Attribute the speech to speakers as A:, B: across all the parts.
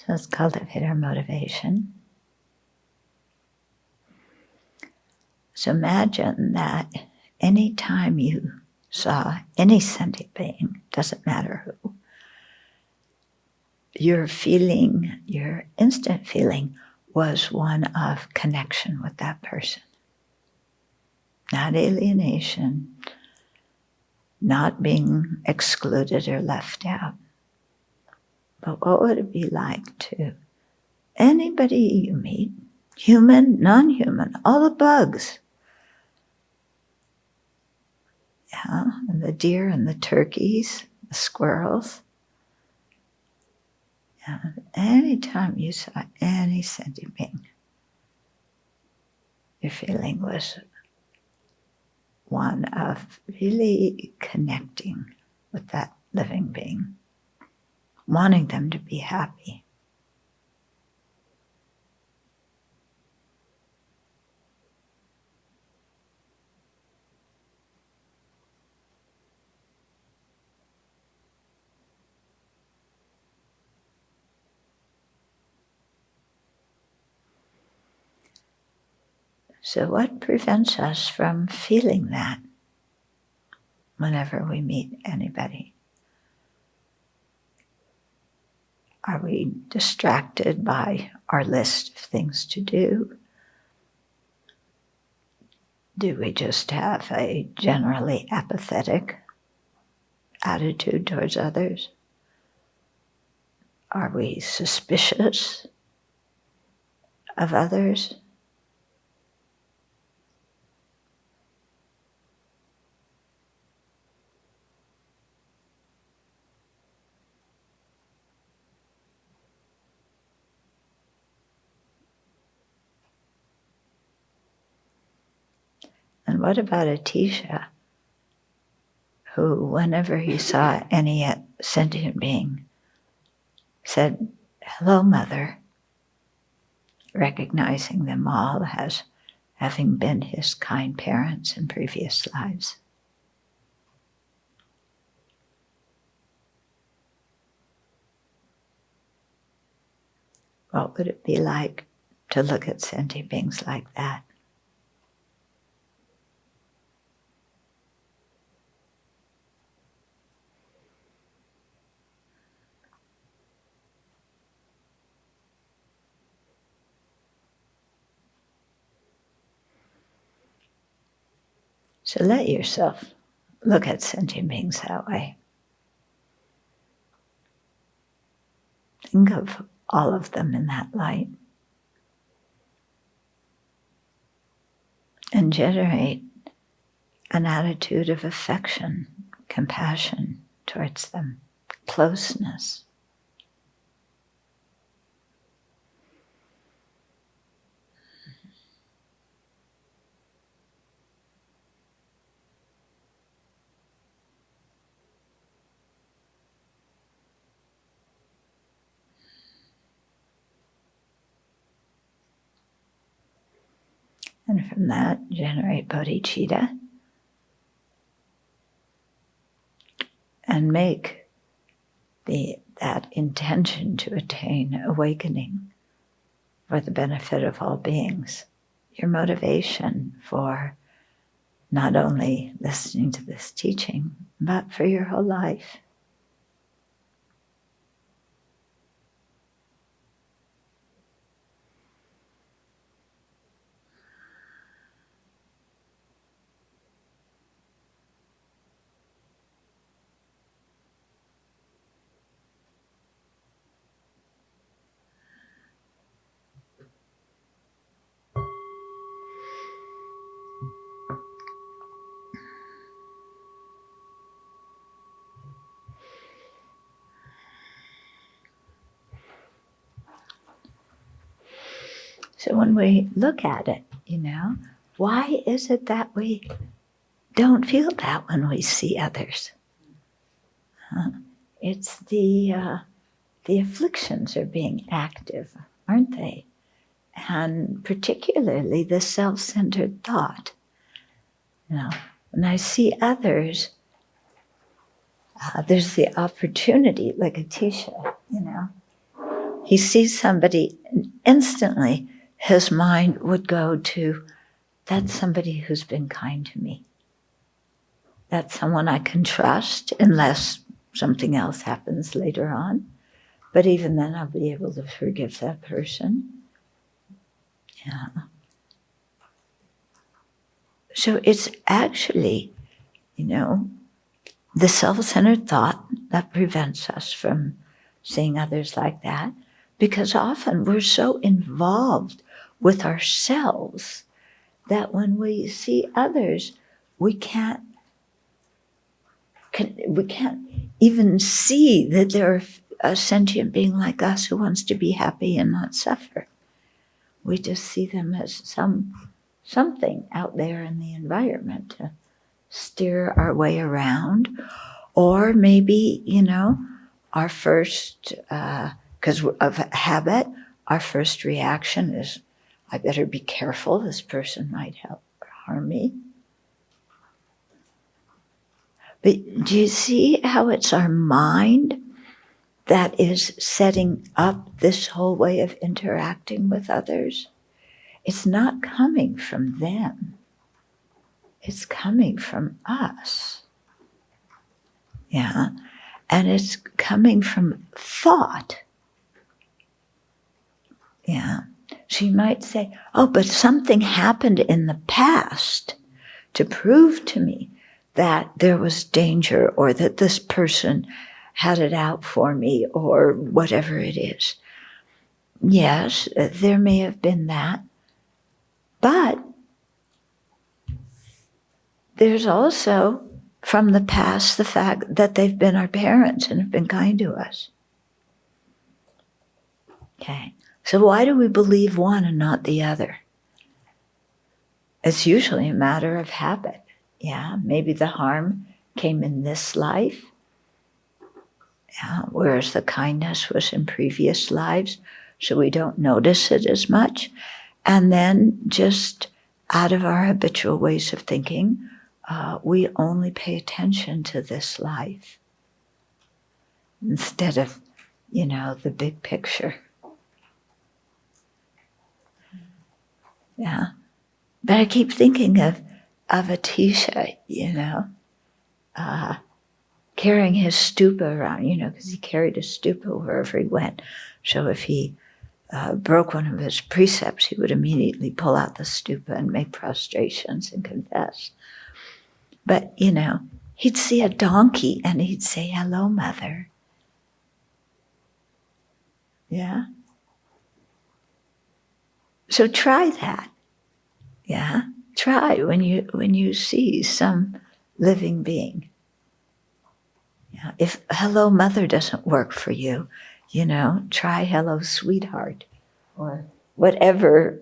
A: So let's cultivate our motivation. So imagine that any time you saw any sentient being, doesn't matter who, your feeling, your instant feeling was one of connection with that person. Not alienation, not being excluded or left out. But what would it be like to anybody you meet, human, non-human, all the bugs, yeah, and the deer and the turkeys, the squirrels. Yeah. Anytime you saw any sentient being, your feeling was one of really connecting with that living being, wanting them to be happy. So what prevents us from feeling that whenever we meet anybody? Are we distracted by our list of things to do? Do we just have a generally apathetic attitude towards others? Are we suspicious of others? And what about Atisha, who, whenever he saw any sentient being, said, "Hello, Mother," recognizing them all as having been his kind parents in previous lives? What would it be like to look at sentient beings like that? So let yourself look at sentient beings that way. Think of all of them in that light. And generate an attitude of affection, compassion towards them, closeness. And from that, generate bodhicitta and make that intention to attain awakening for the benefit of all beings your motivation for not only listening to this teaching, but for your whole life. So when we look at it, why is it that we don't feel that when we see others? It's the afflictions are being active, aren't they? And particularly the self-centered thought. When I see others, there's the opportunity, like Atisha, he sees somebody, and instantly his mind would go to, that's somebody who's been kind to me. That's someone I can trust, unless something else happens later on. But even then, I'll be able to forgive that person. Yeah. So it's actually, the self-centered thought that prevents us from seeing others like that, because often we're so involved with ourselves that when we see others, we can't even see that they're a sentient being like us who wants to be happy and not suffer. We just see them as something out there in the environment to steer our way around. Or maybe, our first, because of habit, our first reaction is, I better be careful, this person might harm me. But do you see how it's our mind that is setting up this whole way of interacting with others? It's not coming from them. It's coming from us. Yeah. And it's coming from thought. Yeah. So you might say, oh, but something happened in the past to prove to me that there was danger, or that this person had it out for me, or whatever it is. Yes, there may have been that. But there's also, from the past, the fact that they've been our parents and have been kind to us. Okay, so why do we believe one and not the other? It's usually a matter of habit. Yeah, maybe the harm came in this life, whereas the kindness was in previous lives, so we don't notice it as much. And then just out of our habitual ways of thinking, we only pay attention to this life instead of, the big picture. Yeah. But I keep thinking of Atisha, carrying his stupa around, because he carried a stupa wherever he went. So if he broke one of his precepts, he would immediately pull out the stupa and make prostrations and confess. But, he'd see a donkey and he'd say, hello, mother. Yeah? So try that. Yeah? Try when you see some living being. Yeah. If hello, mother doesn't work for you, try hello, sweetheart, or whatever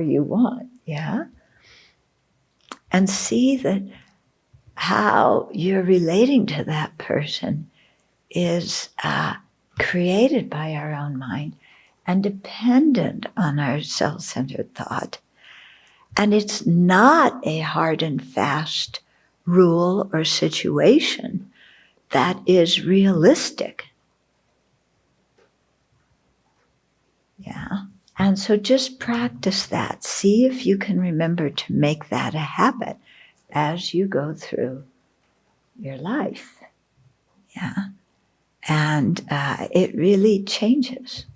A: you want. Yeah? And see that how you're relating to that person is created by our own mind and dependent on our self-centered thought. And it's not a hard and fast rule or situation that is realistic. Yeah. And so just practice that. See if you can remember to make that a habit as you go through your life. Yeah. And it really changes.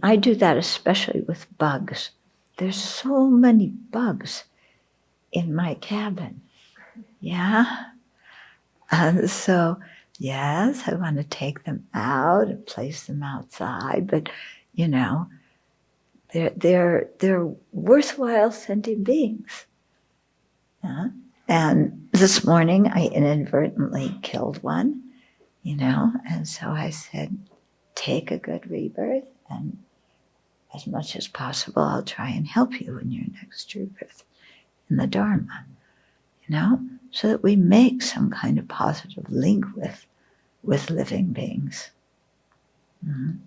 A: I do that especially with bugs. There's so many bugs in my cabin. Yeah. And so, yes, I want to take them out and place them outside, but they're worthwhile sentient beings. Yeah. And this morning I inadvertently killed one, and so I said, take a good rebirth, and as much as possible, I'll try and help you in your next rebirth in the Dharma, so that we make some kind of positive link with living beings. Mm-hmm.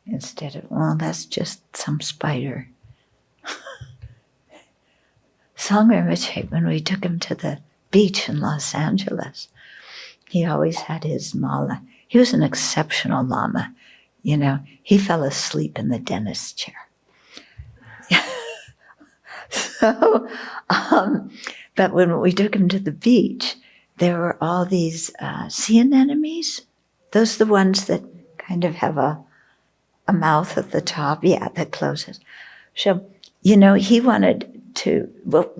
A: Instead of, well, that's just some spider. Sangha Rinpoche, when we took him to the beach in Los Angeles, he always had his mala. he was an exceptional Lama. You know, he fell asleep in the dentist's chair. So, but when we took him to the beach, there were all these sea anemones. Those are the ones that kind of have a mouth at the top, that closes. So, you know, he wanted to, well,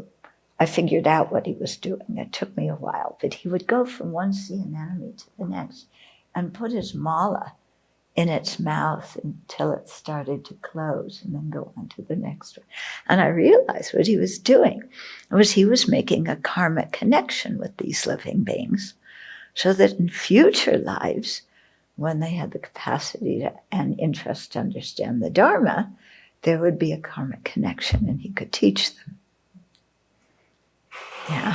A: I figured out what he was doing. It took me a while, but he would go from one sea anemone to the next and put his mala in its mouth until it started to close and then go on to the next one. And I realized what he was doing was he was making a karmic connection with these living beings so that in future lives, when they had the capacity and interest to understand the Dharma, there would be a karmic connection and he could teach them. Yeah.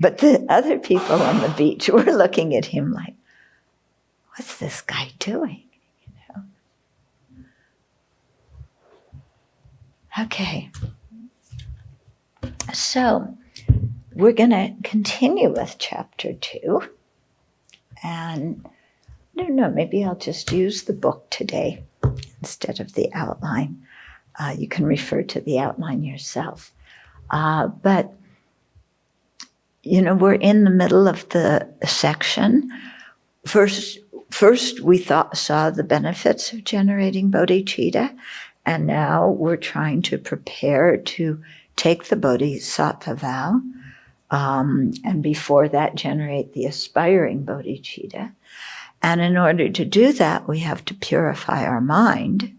A: But the other people on the beach were looking at him like, what's this guy doing? You know? Okay. So we're going to continue with chapter 2. And I don't know, maybe I'll just use the book today instead of the outline. You can refer to the outline yourself. But, you know, we're in the middle of the section. First we saw the benefits of generating bodhicitta, and now we're trying to prepare to take the bodhisattva vow, and before that generate the aspiring bodhicitta. And in order to do that, we have to purify our mind.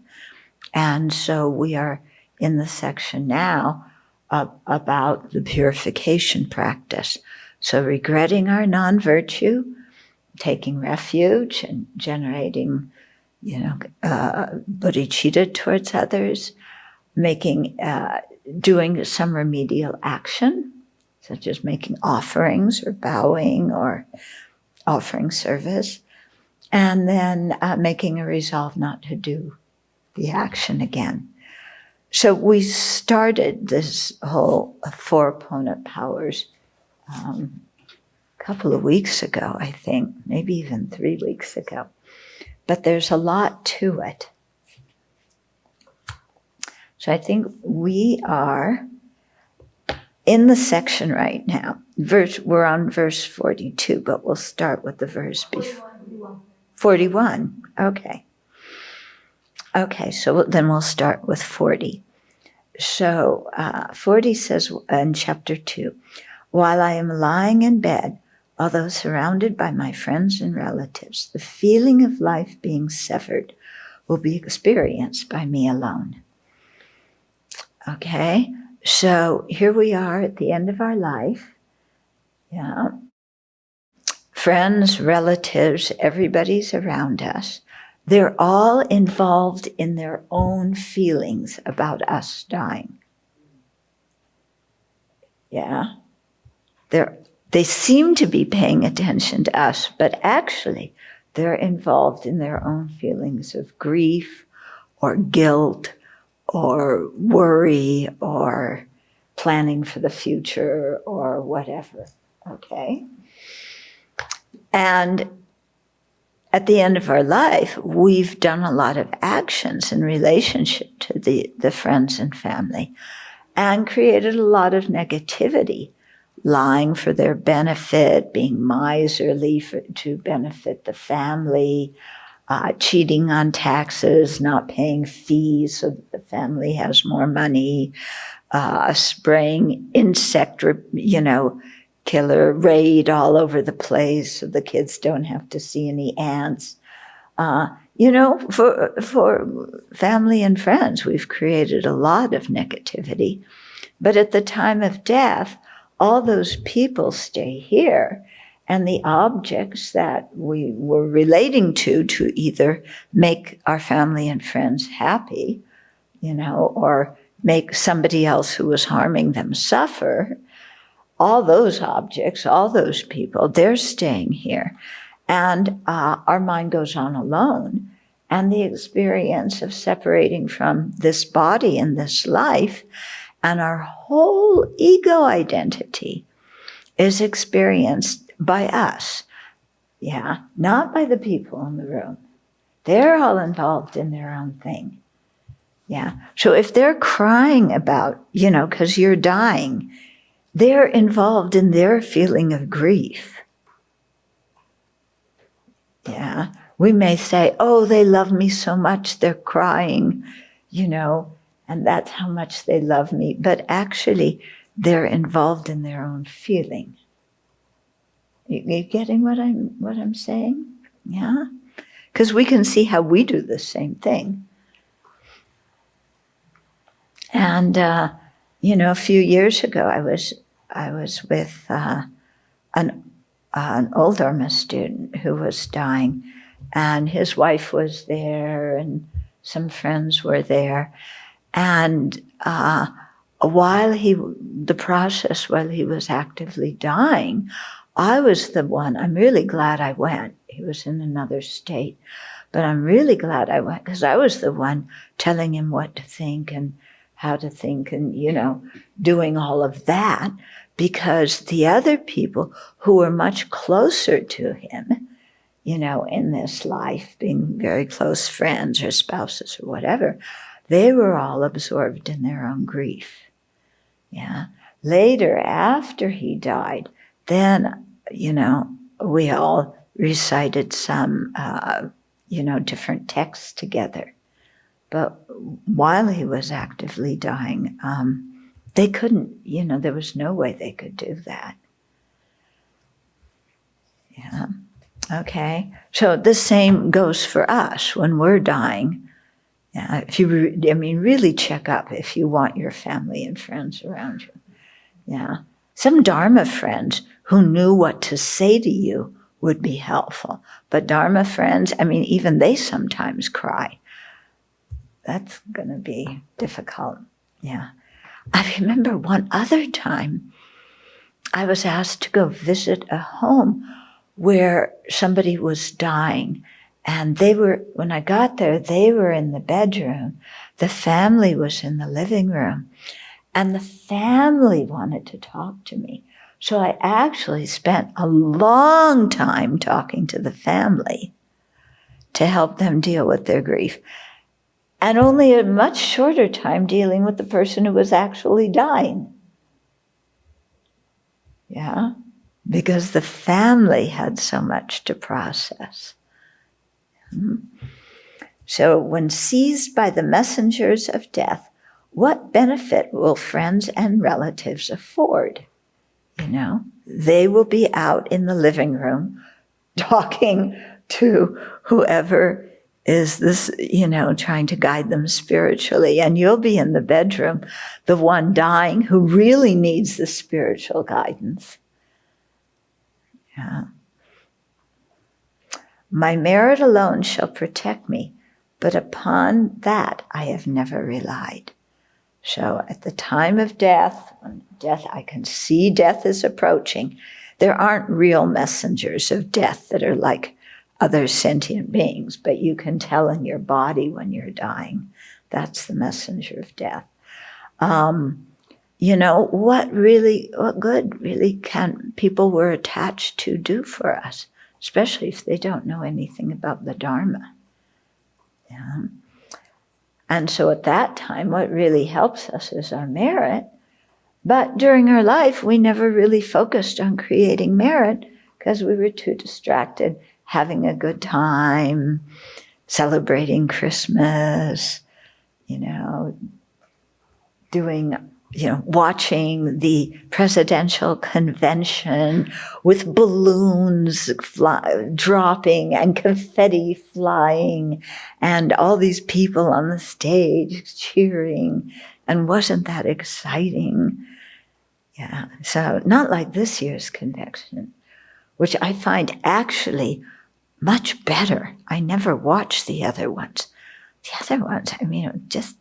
A: And so we are in the section now about the purification practice. So regretting our non-virtue, taking refuge and generating, bodhicitta towards others, doing some remedial action, such as making offerings or bowing or offering service, and then making a resolve not to do the action again. So we started this whole 4 opponent powers a couple of weeks ago, I think, maybe even 3 weeks ago. But there's a lot to it. So I think we are in the section right now. We're on verse 42, but we'll start with the verse before. 41. Okay. Okay, so then we'll start with 40. So 40 says in chapter 2, while I am lying in bed, although surrounded by my friends and relatives, the feeling of life being severed will be experienced by me alone. Okay, so here we are at the end of our life. Yeah. Friends, relatives, everybody's around us. They're all involved in their own feelings about us dying. Yeah. They seem to be paying attention to us, but actually they're involved in their own feelings of grief or guilt or worry or planning for the future or whatever. Okay? And at the end of our life, we've done a lot of actions in relationship to the friends and family and created a lot of negativity, lying for their benefit, being miserly to benefit the family, cheating on taxes, not paying fees so that the family has more money, spraying insect, killer raid all over the place so the kids don't have to see any ants. For family and friends, we've created a lot of negativity. But at the time of death, all those people stay here, and the objects that we were relating to either make our family and friends happy, or make somebody else who was harming them suffer, all those objects, all those people, they're staying here. And our mind goes on alone. And the experience of separating from this body in this life and our whole ego identity is experienced by us. Yeah, not by the people in the room. They're all involved in their own thing. Yeah. So if they're crying about, because you're dying, they're involved in their feeling of grief. Yeah. We may say, oh, they love me so much, they're crying, and that's how much they love me. But actually, they're involved in their own feeling. You getting what I'm saying? Yeah? Because we can see how we do the same thing. And, a few years ago, I was with an old Dharma student who was dying, and his wife was there, and some friends were there. And while he was actively dying, I was the one, I'm really glad I went. He was in another state, but I'm really glad I went because I was the one telling him what to think and how to think and, doing all of that, because the other people who were much closer to him, in this life, being very close friends or spouses or whatever, they were all absorbed in their own grief. Yeah. Later, after he died, then, we all recited some, different texts together. But while he was actively dying, they couldn't, there was no way they could do that. Yeah. Okay. So the same goes for us when we're dying. Yeah. If you, really check up if you want your family and friends around you. Yeah. Some Dharma friends who knew what to say to you would be helpful. But Dharma friends, even they sometimes cry. That's going to be difficult. Yeah. I remember one other time I was asked to go visit a home where somebody was dying. And when I got there, they were in the bedroom. The family was in the living room. And the family wanted to talk to me. So I actually spent a long time talking to the family to help them deal with their grief. And only a much shorter time dealing with the person who was actually dying. Yeah? Because the family had so much to process. So when seized by the messengers of death, what benefit will friends and relatives afford? They will be out in the living room talking to whoever is this, trying to guide them spiritually. And you'll be in the bedroom, the one dying who really needs the spiritual guidance. Yeah. My merit alone shall protect me, but upon that I have never relied. So at the time of death, when I can see death is approaching, there aren't real messengers of death that are like other sentient beings, but you can tell in your body when you're dying. That's the messenger of death. What good really can people we're attached to do for us, especially if they don't know anything about the Dharma? Yeah. And so at that time, what really helps us is our merit. But during our life, we never really focused on creating merit because we were too distracted having a good time, celebrating Christmas, watching the presidential convention with balloons dropping and confetti flying and all these people on the stage cheering. And wasn't that exciting? Yeah. So not like this year's convention, which I find actually much better. I never watched the other ones. The other ones, just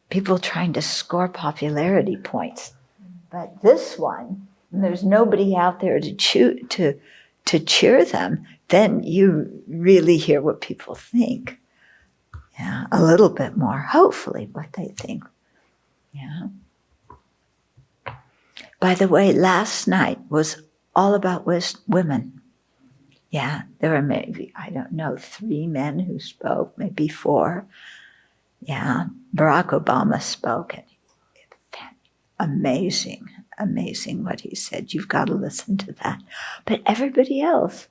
A: people trying to score popularity points. But this one, and there's nobody out there to cheer them, then you really hear what people think. Yeah, a little bit more, hopefully, what they think. Yeah. By the way, last night was all about women. Yeah, there were maybe, I don't know, 3 men who spoke, maybe 4. Yeah, Barack Obama spoke. And amazing what he said. You've got to listen to that. But everybody else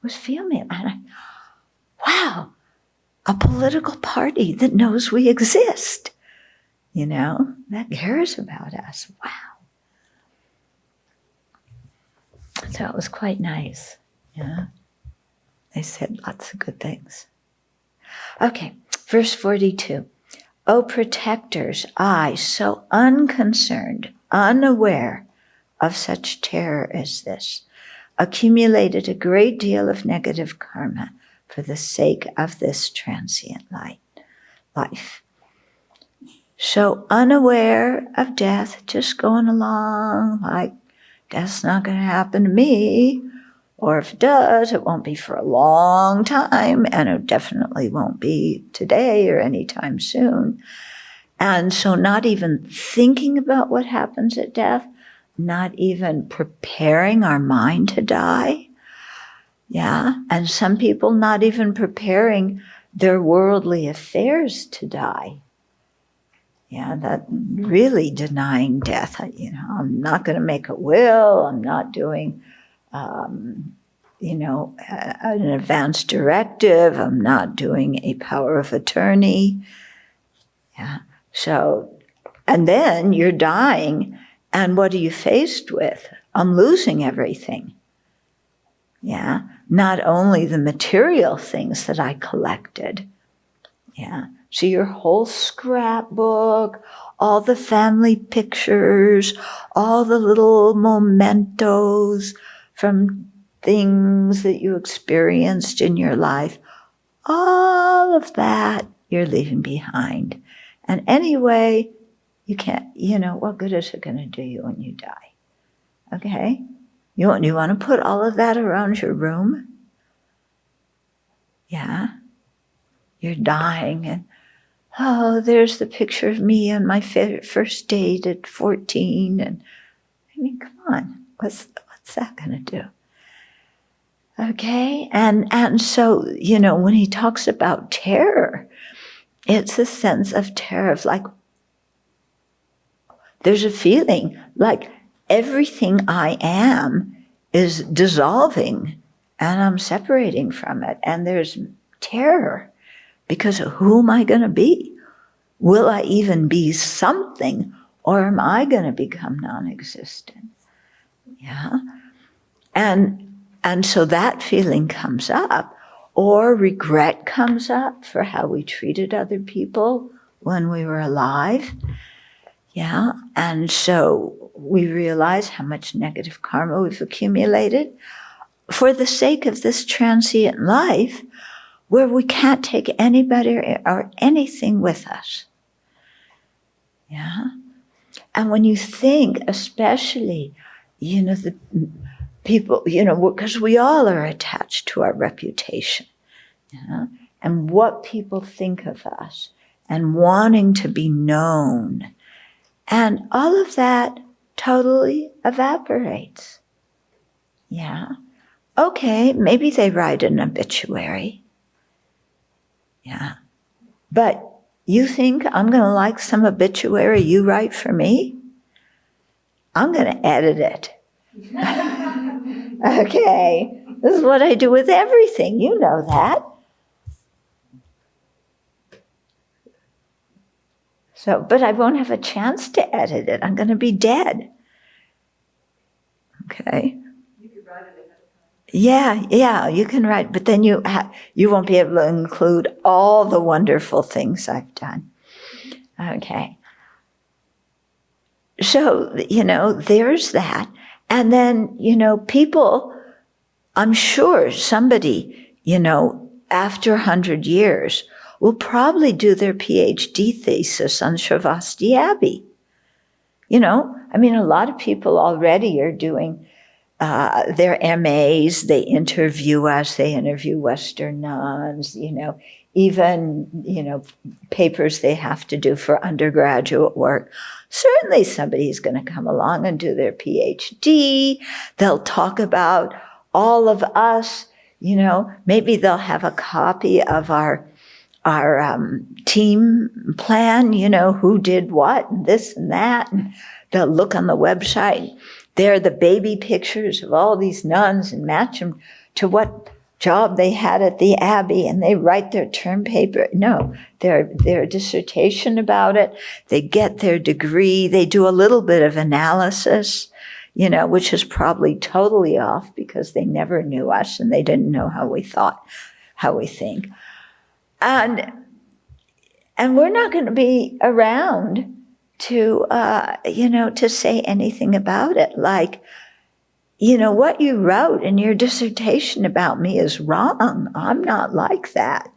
A: was filming. And wow, a political party that knows we exist, that cares about us. Wow. So it was quite nice. Yeah. They said lots of good things. Okay, verse 42. O protectors, I, so unconcerned, unaware of such terror as this, accumulated a great deal of negative karma for the sake of this transient life. So unaware of death, just going along like death's not going to happen to me, or if it does, it won't be for a long time, and it definitely won't be today or anytime soon. And so not even thinking about what happens at death, not even preparing our mind to die. Yeah, and some people not even preparing their worldly affairs to die. Yeah, that really denying death. I'm not going to make a will. I'm not doing, an advance directive. I'm not doing a power of attorney. Yeah. So, and then you're dying, and what are you faced with? I'm losing everything. Yeah. Not only the material things that I collected. Yeah. So your whole scrapbook, all the family pictures, all the little mementos from things that you experienced in your life, all of that you're leaving behind. And anyway, you can't, what good is it going to do you when you die? Okay? You want to put all of that around your room? Yeah. You're dying, and there's the picture of me on my first date at 14. And come on, what's that going to do? Okay? And so, when he talks about terror, it's a sense of terror of like, there's a feeling like everything I am is dissolving and I'm separating from it. And there's terror because of who am I going to be? Will I even be something, or am I going to become non-existent? Yeah. And so that feeling comes up, or regret comes up for how we treated other people when we were alive. Yeah. And so we realize how much negative karma we've accumulated for the sake of this transient life where we can't take anybody or anything with us. Yeah. And when you think, especially, the people, because we all are attached to our reputation, and what people think of us and wanting to be known. And all of that totally evaporates. Yeah. Okay, maybe they write an obituary. Yeah. But you think I'm going to like some obituary you write for me? I'm going to edit it. Okay. This is what I do with everything. You know that. So, but I won't have a chance to edit it. I'm going to be dead. Okay.
B: You could write it ahead of time.
A: Yeah, you can write, but then you won't be able to include all the wonderful things I've done. Okay. So, there's that. And then, people, I'm sure somebody, after 100 years will probably do their PhD thesis on Sravasti Abbey. A lot of people already are doing their MAs. They interview us. They interview Western nuns, even, papers they have to do for undergraduate work. Certainly somebody's going to come along and do their PhD. They'll talk about all of us, maybe they'll have a copy of our team plan, who did what, and this and that, and they'll look on the website. There are the baby pictures of all these nuns and match them to what job they had at the Abbey, and they write their term paper. No, their dissertation about it. They get their degree. They do a little bit of analysis, which is probably totally off because they never knew us and they didn't know how we thought, how we think. And we're not going to be around to, to say anything about it. Like, what you wrote in your dissertation about me is wrong. I'm not like that.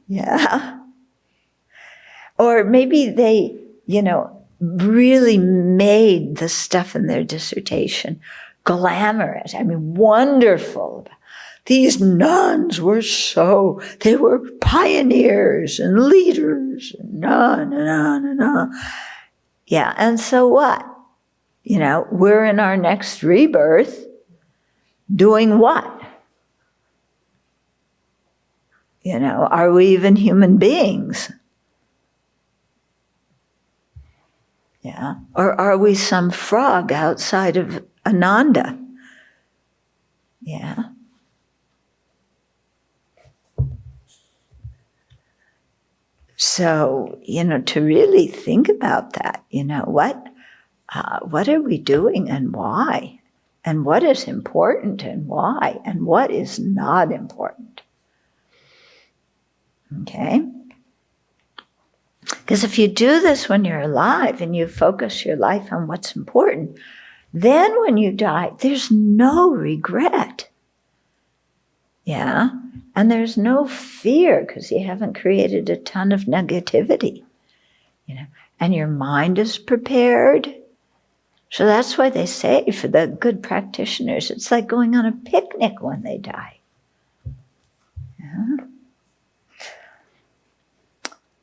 A: Yeah. Or maybe they, really made the stuff in their dissertation glamorous. I mean, wonderful. These nuns were they were pioneers and leaders, and on and on and on. Yeah, and so what? We're in our next rebirth doing what? Are we even human beings? Yeah, or are we some frog outside of Ananda? Yeah. So, to really think about that, what are we doing and why? And what is important and why? And what is not important? Okay? Because if you do this when you're alive and you focus your life on what's important, then when you die, there's no regret. Yeah? And there's no fear because you haven't created a ton of negativity. And your mind is prepared. So that's why they say for the good practitioners, it's like going on a picnic when they die. Yeah?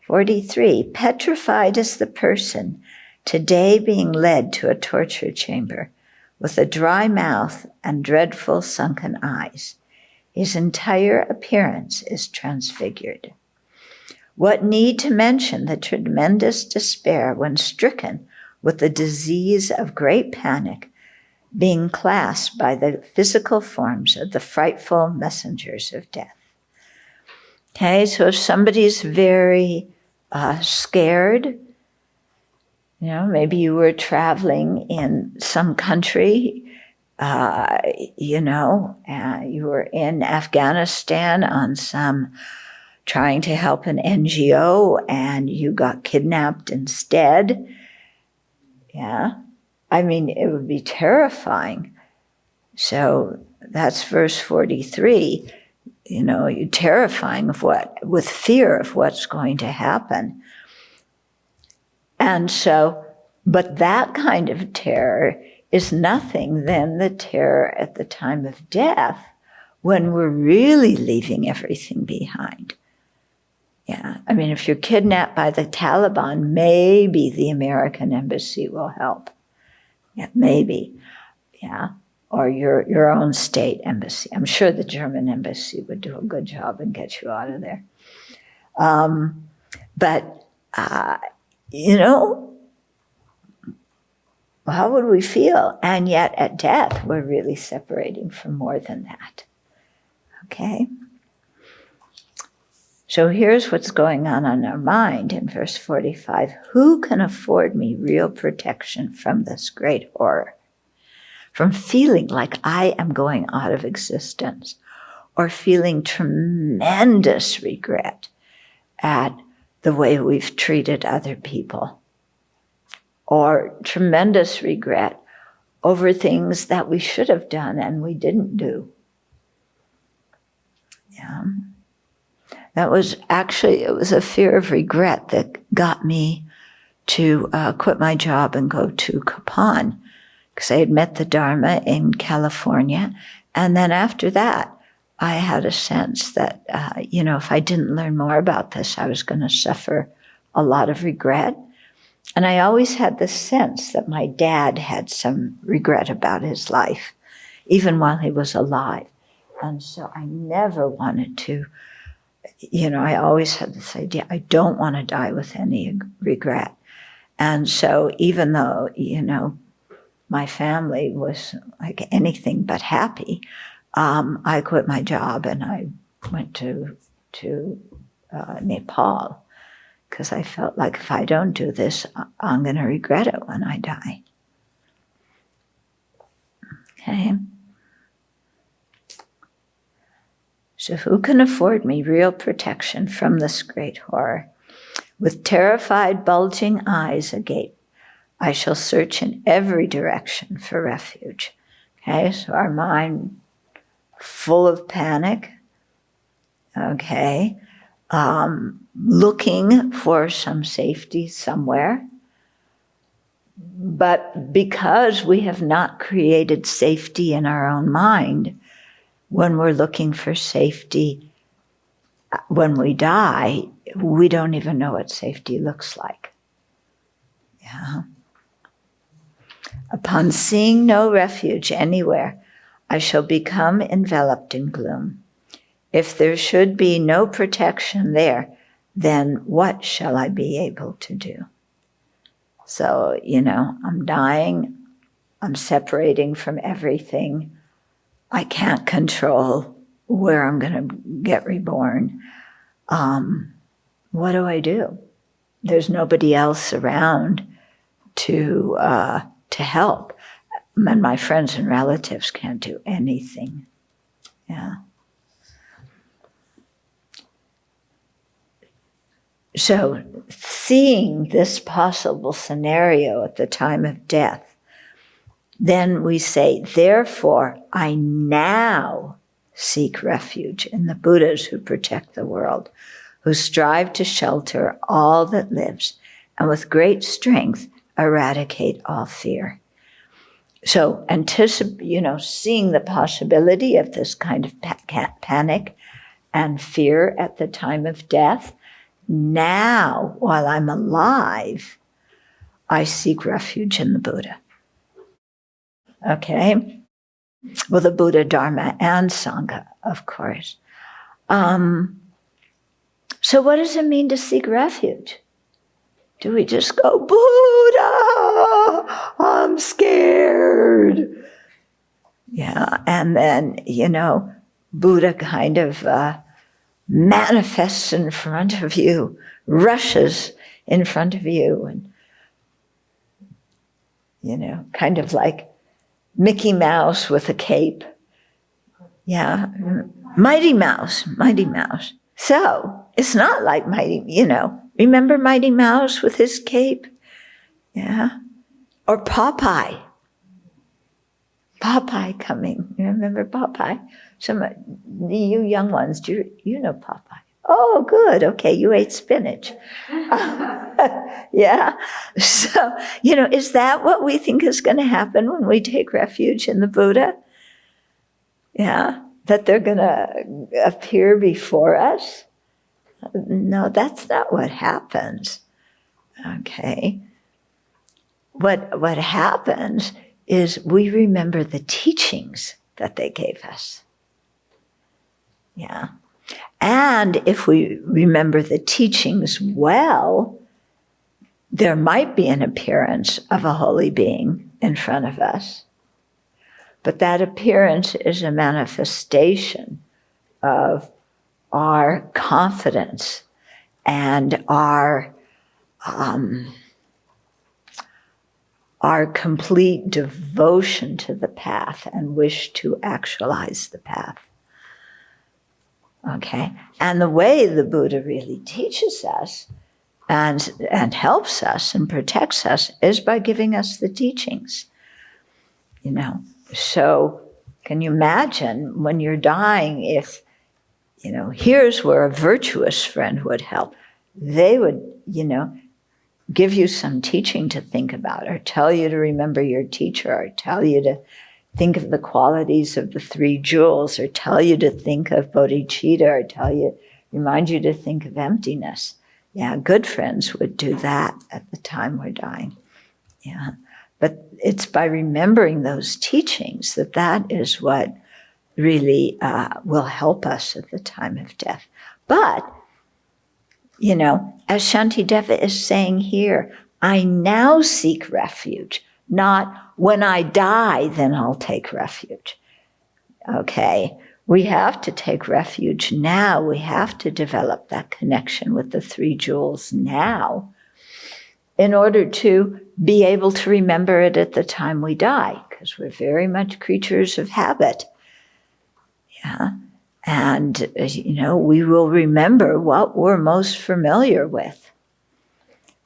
A: 43, petrified is the person today being led to a torture chamber with a dry mouth and dreadful sunken eyes. His entire appearance is transfigured. What need to mention the tremendous despair when stricken with the disease of great panic, being classed by the physical forms of the frightful messengers of death. Okay, so if somebody's very scared, maybe you were traveling in some country, you were in Afghanistan on trying to help an NGO and you got kidnapped instead. Yeah, I mean, it would be terrifying. So that's verse 43. You're terrifying with fear of what's going to happen. And so, but that kind of terror is nothing than the terror at the time of death when we're really leaving everything behind. Yeah, I mean, if you're kidnapped by the Taliban, maybe the American embassy will help. Yeah, maybe. Yeah. Or your own state embassy. I'm sure the German embassy would do a good job and get you out of there. But how would we feel? And yet at death, we're really separating from more than that. Okay? So here's what's going on our mind in verse 45. Who can afford me real protection from this great horror? From feeling like I am going out of existence, or feeling tremendous regret at the way we've treated other people, or tremendous regret over things that we should have done and we didn't do. Yeah. It was a fear of regret that got me to quit my job and go to Kapan, because I had met the Dharma in California. And then after that, I had a sense that, if I didn't learn more about this, I was going to suffer a lot of regret. And I always had the sense that my dad had some regret about his life, even while he was alive. And so I never wanted to, I always had this idea, I don't want to die with any regret. And so even though, my family was like anything but happy, I quit my job and I went to Nepal, because I felt like if I don't do this, I'm going to regret it when I die. Okay. So who can afford me real protection from this great horror? With terrified, bulging eyes agape, I shall search in every direction for refuge. Okay, so our mind full of panic, okay, looking for some safety somewhere. But because we have not created safety in our own mind, when we're looking for safety, when we die, we don't even know what safety looks like. Yeah. Upon seeing no refuge anywhere, I shall become enveloped in gloom. If there should be no protection there, then what shall I be able to do? So, I'm dying, I'm separating from everything. I can't control where I'm going to get reborn. What do I do? There's nobody else around to help. And my friends and relatives can't do anything. Yeah. So seeing this possible scenario at the time of death, then we say, therefore, I now seek refuge in the Buddhas who protect the world, who strive to shelter all that lives, and with great strength eradicate all fear. So seeing the possibility of this kind of panic and fear at the time of death, now, while I'm alive, I seek refuge in the Buddha. Okay? Well, the Buddha, Dharma, and Sangha, of course. So what does it mean to seek refuge? Do we just go, Buddha, I'm scared? Yeah, and then, Buddha kind of manifests in front of you, rushes in front of you, and, kind of like Mickey Mouse with a cape. Yeah, Mighty Mouse. So, it's not like remember Mighty Mouse with his cape? Yeah. Or Popeye. Popeye coming. You remember Popeye? Some of you young ones, you know Popeye? Oh, good. Okay, you ate spinach. Yeah. So, is that what we think is going to happen when we take refuge in the Buddha? Yeah. That they're going to appear before us? No, that's not what happens. Okay. What happens is we remember the teachings that they gave us. Yeah. And if we remember the teachings well, there might be an appearance of a holy being in front of us. But that appearance is a manifestation of our confidence and our complete devotion to the path and wish to actualize the path. Okay? And the way the Buddha really teaches us and helps us and protects us is by giving us the teachings. So can you imagine when you're dying if, here's where a virtuous friend would help. They would, give you some teaching to think about, or tell you to remember your teacher, or tell you to think of the qualities of the three jewels, or tell you to think of bodhicitta, or remind you to think of emptiness. Yeah, good friends would do that at the time we're dying. Yeah, but it's by remembering those teachings that is what really will help us at the time of death. But, as Shantideva is saying here, I now seek refuge, not when I die, then I'll take refuge. Okay, we have to take refuge now. We have to develop that connection with the three jewels now in order to be able to remember it at the time we die, because we're very much creatures of habit. Yeah. And, we will remember what we're most familiar with.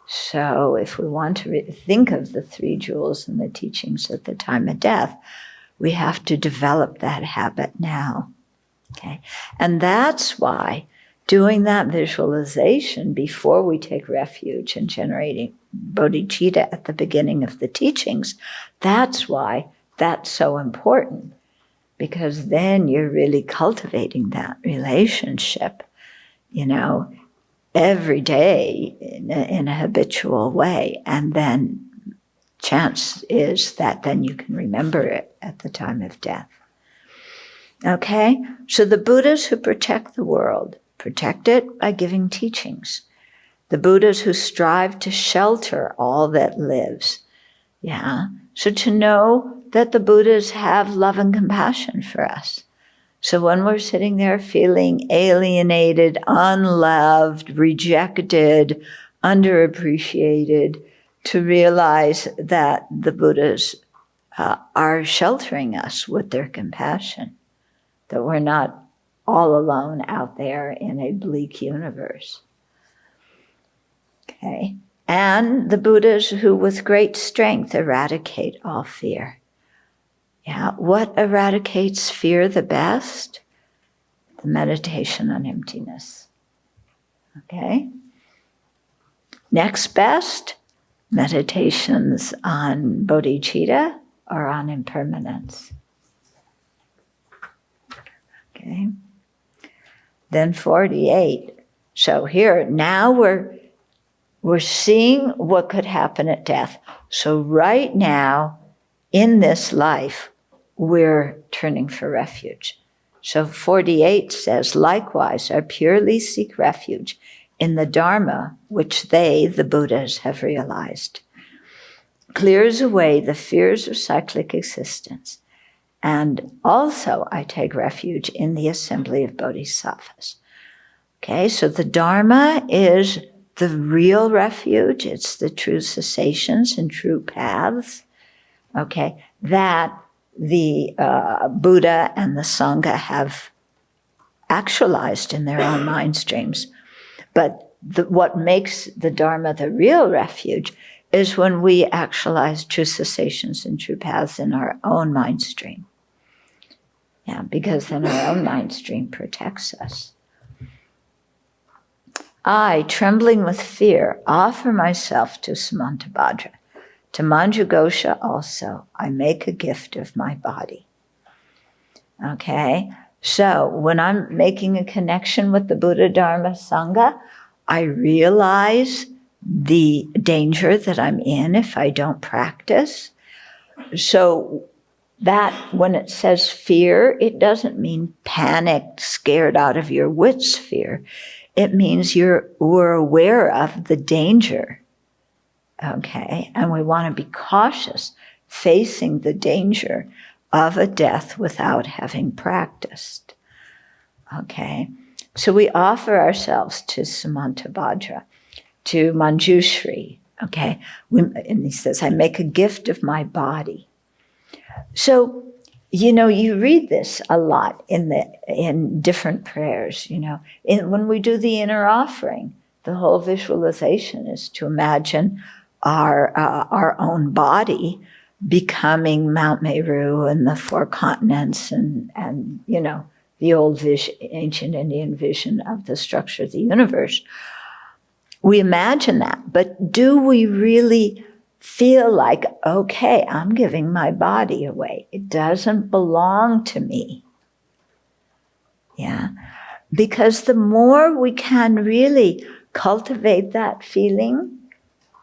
A: So if we want to think of the three jewels and the teachings at the time of death, we have to develop that habit now. Okay. And that's why doing that visualization before we take refuge and generating bodhicitta at the beginning of the teachings, that's why that's so important. Because then you're really cultivating that relationship, every day in a habitual way. And then chance is that then you can remember it at the time of death. Okay? So the Buddhas who protect the world protect it by giving teachings. The Buddhas who strive to shelter all that lives. Yeah? So to know that the Buddhas have love and compassion for us. So when we're sitting there feeling alienated, unloved, rejected, underappreciated, to realize that the Buddhas are sheltering us with their compassion, that we're not all alone out there in a bleak universe. Okay. And the Buddhas who with great strength eradicate all fear. Yeah, what eradicates fear the best? The meditation on emptiness. Okay? Next best, meditations on bodhicitta or on impermanence. Okay? Then 48. So here, now we're seeing what could happen at death. So right now, in this life, we're turning for refuge. So 48 says, likewise, I purely seek refuge in the Dharma which they, the Buddhas, have realized. Clears away the fears of cyclic existence. And also I take refuge in the assembly of bodhisattvas. Okay, so the Dharma is the real refuge. It's the true cessations and true paths. Okay, that the Buddha and the Sangha have actualized in their own mind streams. But what makes the Dharma the real refuge is when we actualize true cessations and true paths in our own mind stream. Yeah, because then our own mind stream protects us. I, trembling with fear, offer myself to Samantabhadra. To Manjughosha also, I make a gift of my body. Okay, so when I'm making a connection with the Buddha, Dharma, Sangha, I realize the danger that I'm in if I don't practice. So that when it says fear, it doesn't mean panicked, scared out of your wits fear. It means we're aware of the danger. Okay, and we want to be cautious facing the danger of a death without having practiced. Okay, so we offer ourselves to Samantabhadra, to Manjushri. Okay, and he says, I make a gift of my body. So, you read this a lot in different prayers. When we do the inner offering, the whole visualization is to imagine our own body becoming Mount Meru and the four continents and the old ancient Indian vision of the structure of the universe. We imagine that, but do we really feel like, okay, I'm giving my body away. It doesn't belong to me. Yeah, because the more we can really cultivate that feeling,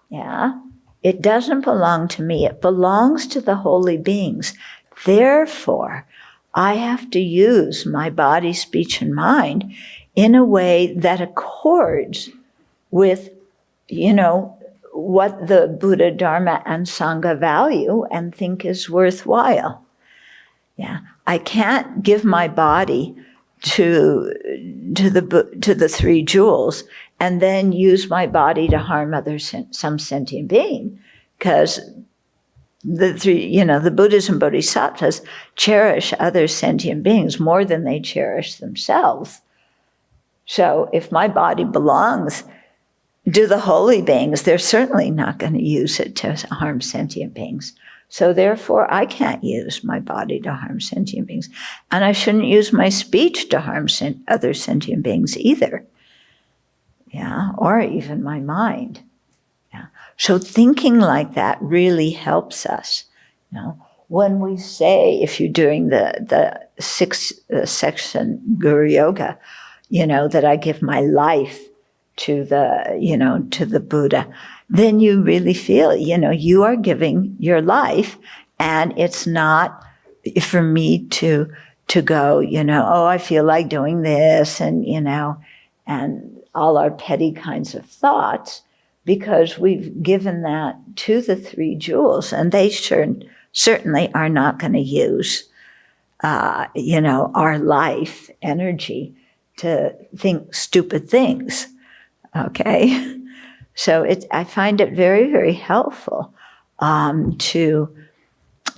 A: yeah, it doesn't belong to me. It belongs to the holy beings. Therefore, I have to use my body, speech, and mind in a way that accords with, what the Buddha, Dharma, and Sangha value and think is worthwhile. Yeah, I can't give my body to the three jewels and then use my body to harm some sentient being, because the Buddhas and Bodhisattvas cherish other sentient beings more than they cherish themselves. So if my body belongs to the holy beings, they're certainly not going to use it to harm sentient beings. So therefore, I can't use my body to harm sentient beings. And I shouldn't use my speech to harm other sentient beings either. Yeah, or even my mind. Yeah. So thinking like that really helps us. When we say, if you're doing the sixth section Guru Yoga, that I give my life to the Buddha, then you really feel, you are giving your life, and it's not for me to go, I feel like doing this, and, and all our petty kinds of thoughts, because we've given that to the three jewels, and they certainly are not going to use, our life energy to think stupid things. Okay, so I find it very, very helpful to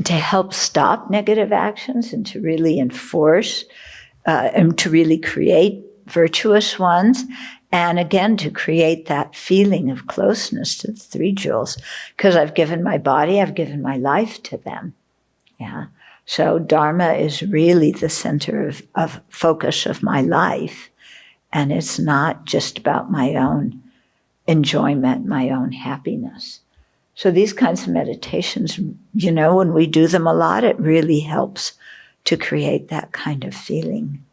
A: help stop negative actions and to really enforce and to really create virtuous ones, and again to create that feeling of closeness to the three jewels, because I've given my body, I've given my life to them. Yeah, so Dharma is really the center of focus of my life. And it's not just about my own enjoyment, my own happiness. So these kinds of meditations, when we do them a lot, it really helps to create that kind of feeling.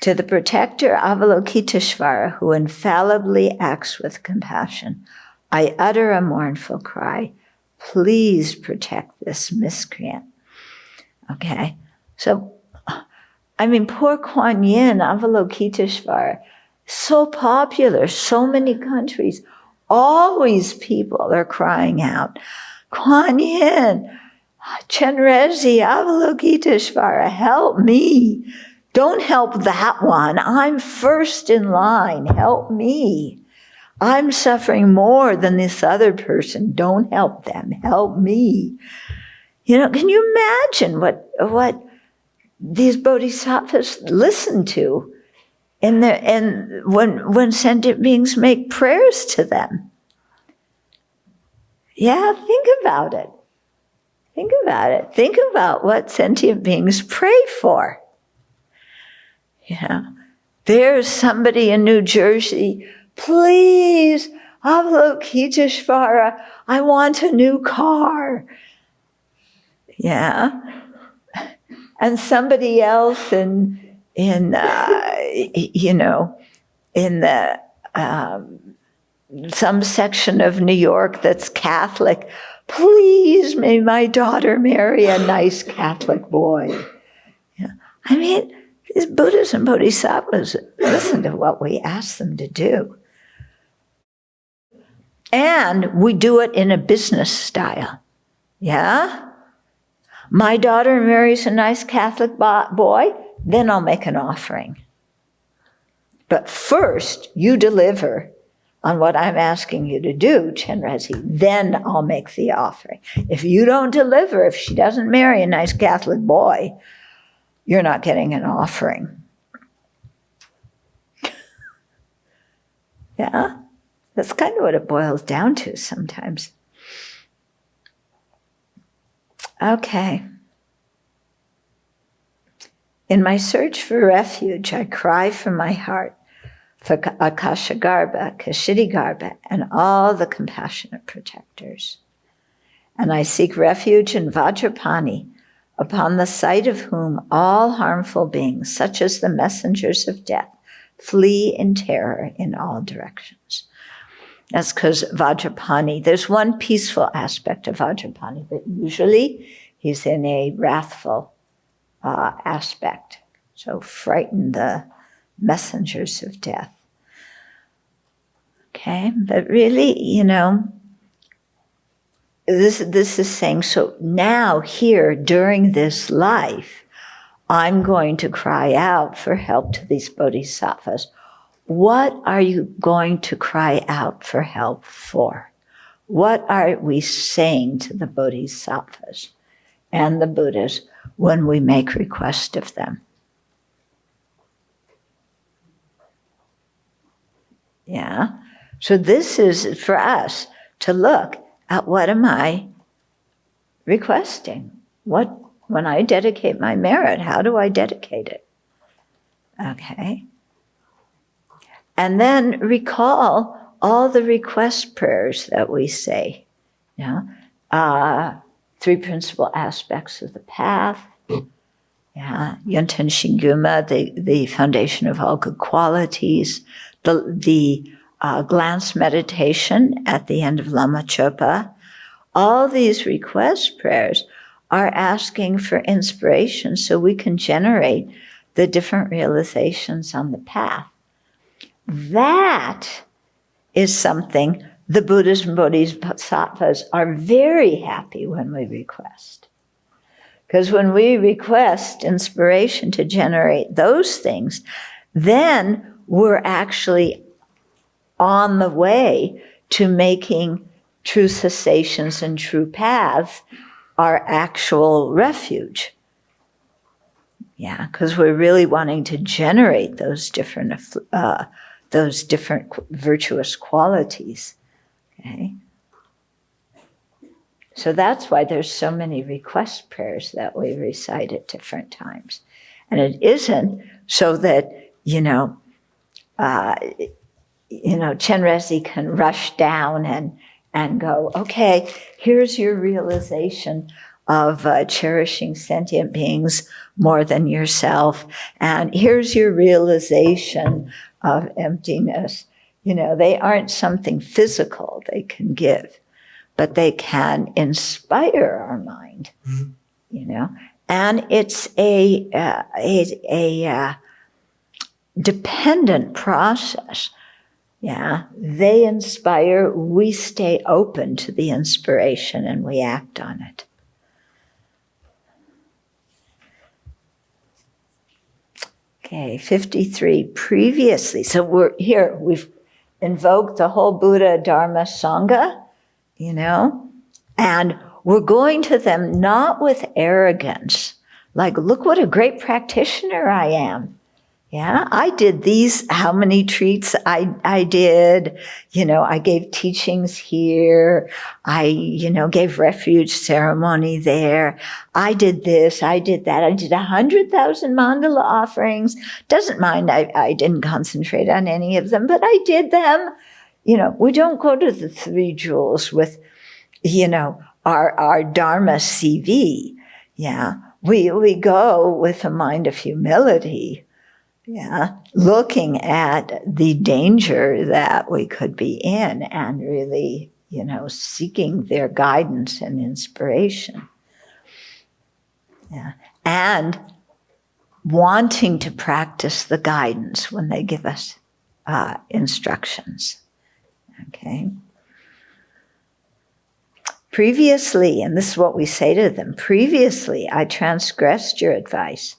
A: To the protector Avalokiteshvara, who infallibly acts with compassion, I utter a mournful cry. Please protect this miscreant. Okay, so poor Kuan Yin, Avalokiteshvara, so popular, so many countries, always people are crying out, Kuan Yin, Chenrezig, Avalokiteshvara, help me. Don't help that one. I'm first in line. Help me. I'm suffering more than this other person. Don't help them. Help me. Can you imagine what these bodhisattvas listen to when sentient beings make prayers to them? Yeah, think about it. Think about it. Think about what sentient beings pray for. Yeah, there's somebody in New Jersey, please, Avalokiteshvara, I want a new car. Yeah. And somebody else in some section of New York that's Catholic, please may my daughter marry a nice Catholic boy. Yeah. These Buddhas and Bodhisattvas listen to what we ask them to do. And we do it in a business style. Yeah? My daughter marries a nice Catholic boy, then I'll make an offering. But first, you deliver on what I'm asking you to do, Chenrezig, then I'll make the offering. If you don't deliver, if she doesn't marry a nice Catholic boy, you're not getting an offering. Yeah? That's kind of what it boils down to sometimes. Okay. In my search for refuge, I cry from my heart for Akashagarbha, Kshitigarbha, and all the compassionate protectors. And I seek refuge in Vajrapani, upon the sight of whom all harmful beings, such as the messengers of death, flee in terror in all directions. That's because Vajrapani, there's one peaceful aspect of Vajrapani, but usually He's in a wrathful aspect. So frighten the messengers of death. Okay, but really, this is saying, so now here during this life, I'm going to cry out for help to these bodhisattvas. What are you going to cry out for help for? What are we saying to the bodhisattvas and the Buddhas when we make request of them? Yeah. So this is for us to look at what am I requesting? When I dedicate my merit, how do I dedicate it? Okay. And then recall all the request prayers that we say. Three principal aspects of the path. Yeah, Yunten Shinguma, the foundation of all good qualities. The glance meditation at the end of Lama Chopa. All these request prayers are asking for inspiration so we can generate the different realizations on the path. That is something the Buddhas and Bodhisattvas are very happy when we request. Because when we request inspiration to generate those things, then we're actually on the way to making true cessations and true paths our actual refuge. Yeah, because we're really wanting to generate those different virtuous qualities. Okay. So that's why there's so many request prayers that we recite at different times. And it isn't so that, Chenrezig can rush down and go, okay, here's your realization of cherishing sentient beings more than yourself, and here's your realization of emptiness. They aren't something physical they can give, but they can inspire our mind, and it's a dependent process. Yeah, they inspire, we stay open to the inspiration and we act on it. Okay, 53, previously. So we've invoked the whole Buddha, Dharma, Sangha, and we're going to them not with arrogance, like, look what a great practitioner I am. Yeah, I did these, how many treats I did, I gave teachings here, I gave refuge ceremony there, I did this, I did that, I did 100,000 mandala offerings, doesn't mind, I didn't concentrate on any of them, but I did them. We don't go to the Three Jewels with, our Dharma CV. Yeah, we go with a mind of humility. Yeah, looking at the danger that we could be in and really, seeking their guidance and inspiration. Yeah, and wanting to practice the guidance when they give us instructions. Okay. Previously, and this is what we say to them, previously I transgressed your advice.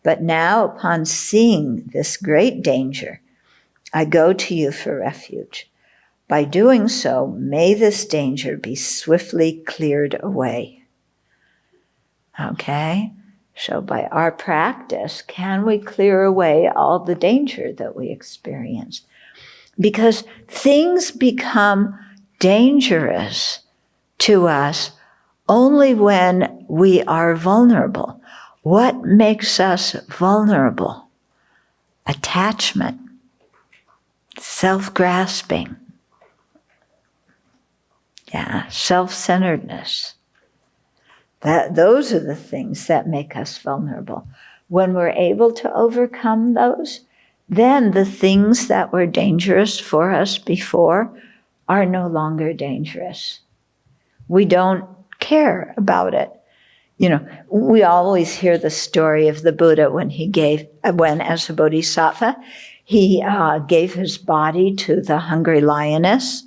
A: But now, upon seeing this great danger, I go to you for refuge. By doing so, may this danger be swiftly cleared away. Okay? So by our practice, can we clear away all the danger that we experience? Because things become dangerous to us only when we are vulnerable. What makes us vulnerable? Attachment, self-grasping, self-centeredness. Those are the things that make us vulnerable. When we're able to overcome those, then the things that were dangerous for us before are no longer dangerous. We don't care about it. You know, we always hear the story of the Buddha when as a bodhisattva, he gave his body to the hungry lioness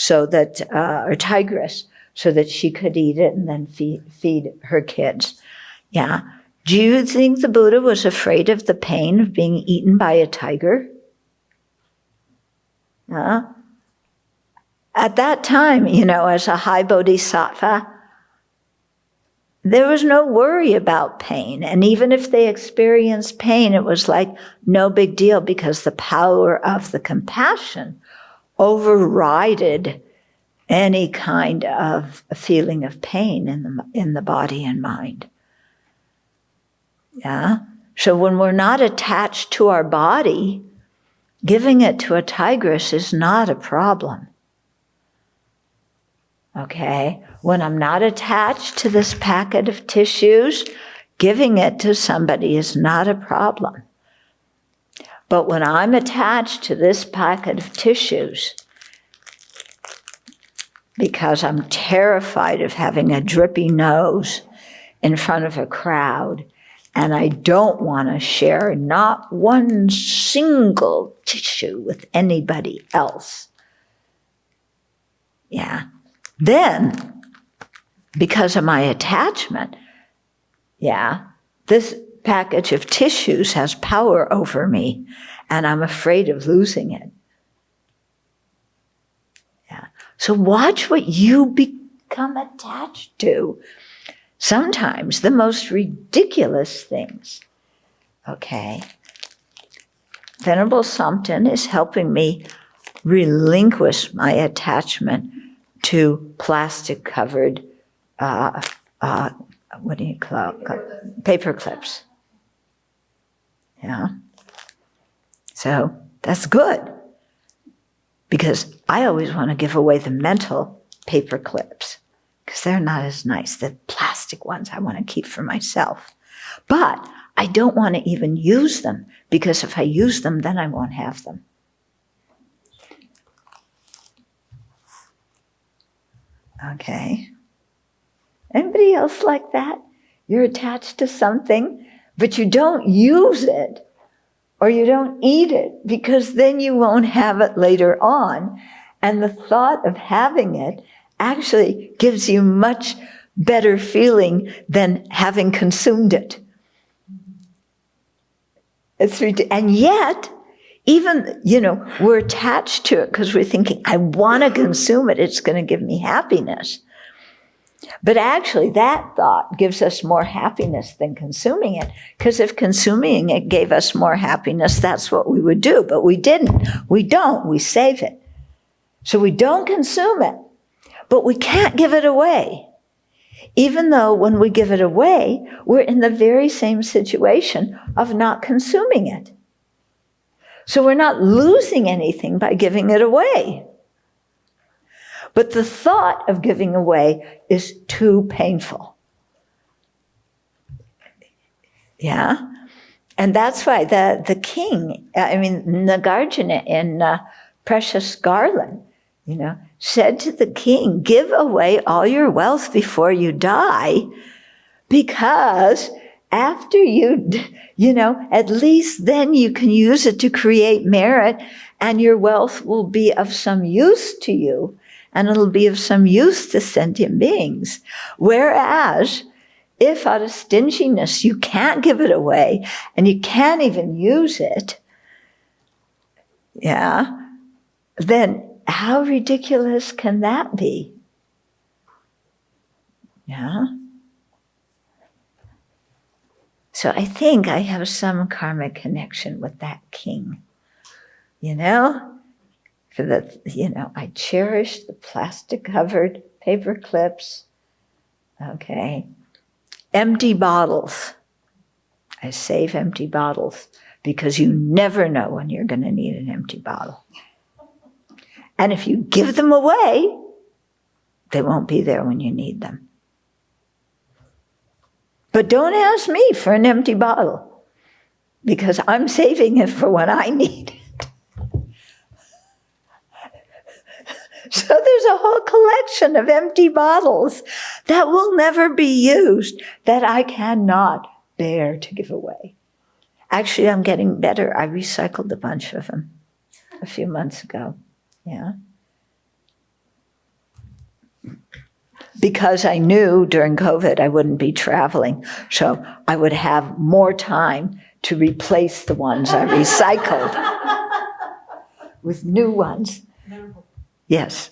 A: or tigress, so that she could eat it and then feed her kids. Yeah. Do you think the Buddha was afraid of the pain of being eaten by a tiger? At that time, as a high bodhisattva, there was no worry about pain. And even if they experienced pain, it was like no big deal, because the power of the compassion overrided any kind of feeling of pain in the body and mind. Yeah? So when we're not attached to our body, giving it to a tigress is not a problem. Okay? When I'm not attached to this packet of tissues, giving it to somebody is not a problem. But when I'm attached to this packet of tissues, because I'm terrified of having a drippy nose in front of a crowd, and I don't want to share not one single tissue with anybody else. Yeah. Then, because of my attachment, this package of tissues has power over me, and I'm afraid of losing it. Yeah. So watch what you become attached to. Sometimes the most ridiculous things. Okay. Venerable Thubten is helping me relinquish my attachment to plastic-covered, what do you call it? Paper clips. Yeah. So that's good, because I always want to give away the mental paper clips, because they're not as nice. The plastic ones I want to keep for myself. But I don't want to even use them, because if I use them, then I won't have them. Okay. Anybody else like that? You're attached to something, but you don't use it, or you don't eat it, because then you won't have it later on. And the thought of having it actually gives you much better feeling than having consumed it. And yet, even, we're attached to it because we're thinking, I want to consume it. It's going to give me happiness. But actually, that thought gives us more happiness than consuming it. Because if consuming it gave us more happiness, that's what we would do. But we didn't. We don't. We save it. So we don't consume it. But we can't give it away. Even though when we give it away, we're in the very same situation of not consuming it. So we're not losing anything by giving it away. But the thought of giving away is too painful. Yeah? And that's why the king, Nagarjuna in Precious Garland, said to the king, give away all your wealth before you die, because after at least then you can use it to create merit, and your wealth will be of some use to you, and it'll be of some use to sentient beings. Whereas, if out of stinginess you can't give it away, and you can't even use it, then how ridiculous can that be? Yeah? So I think I have some karmic connection with that king. I cherish the plastic-covered paper clips. Okay. Empty bottles. I save empty bottles because you never know when you're going to need an empty bottle. And if you give them away, they won't be there when you need them. But don't ask me for an empty bottle, because I'm saving it for when I need it. So there's a whole collection of empty bottles that will never be used, that I cannot bear to give away. Actually, I'm getting better. I recycled a bunch of them a few months ago. Yeah. Because I knew during COVID I wouldn't be traveling, so I would have more time to replace the ones I recycled with new ones. Yes.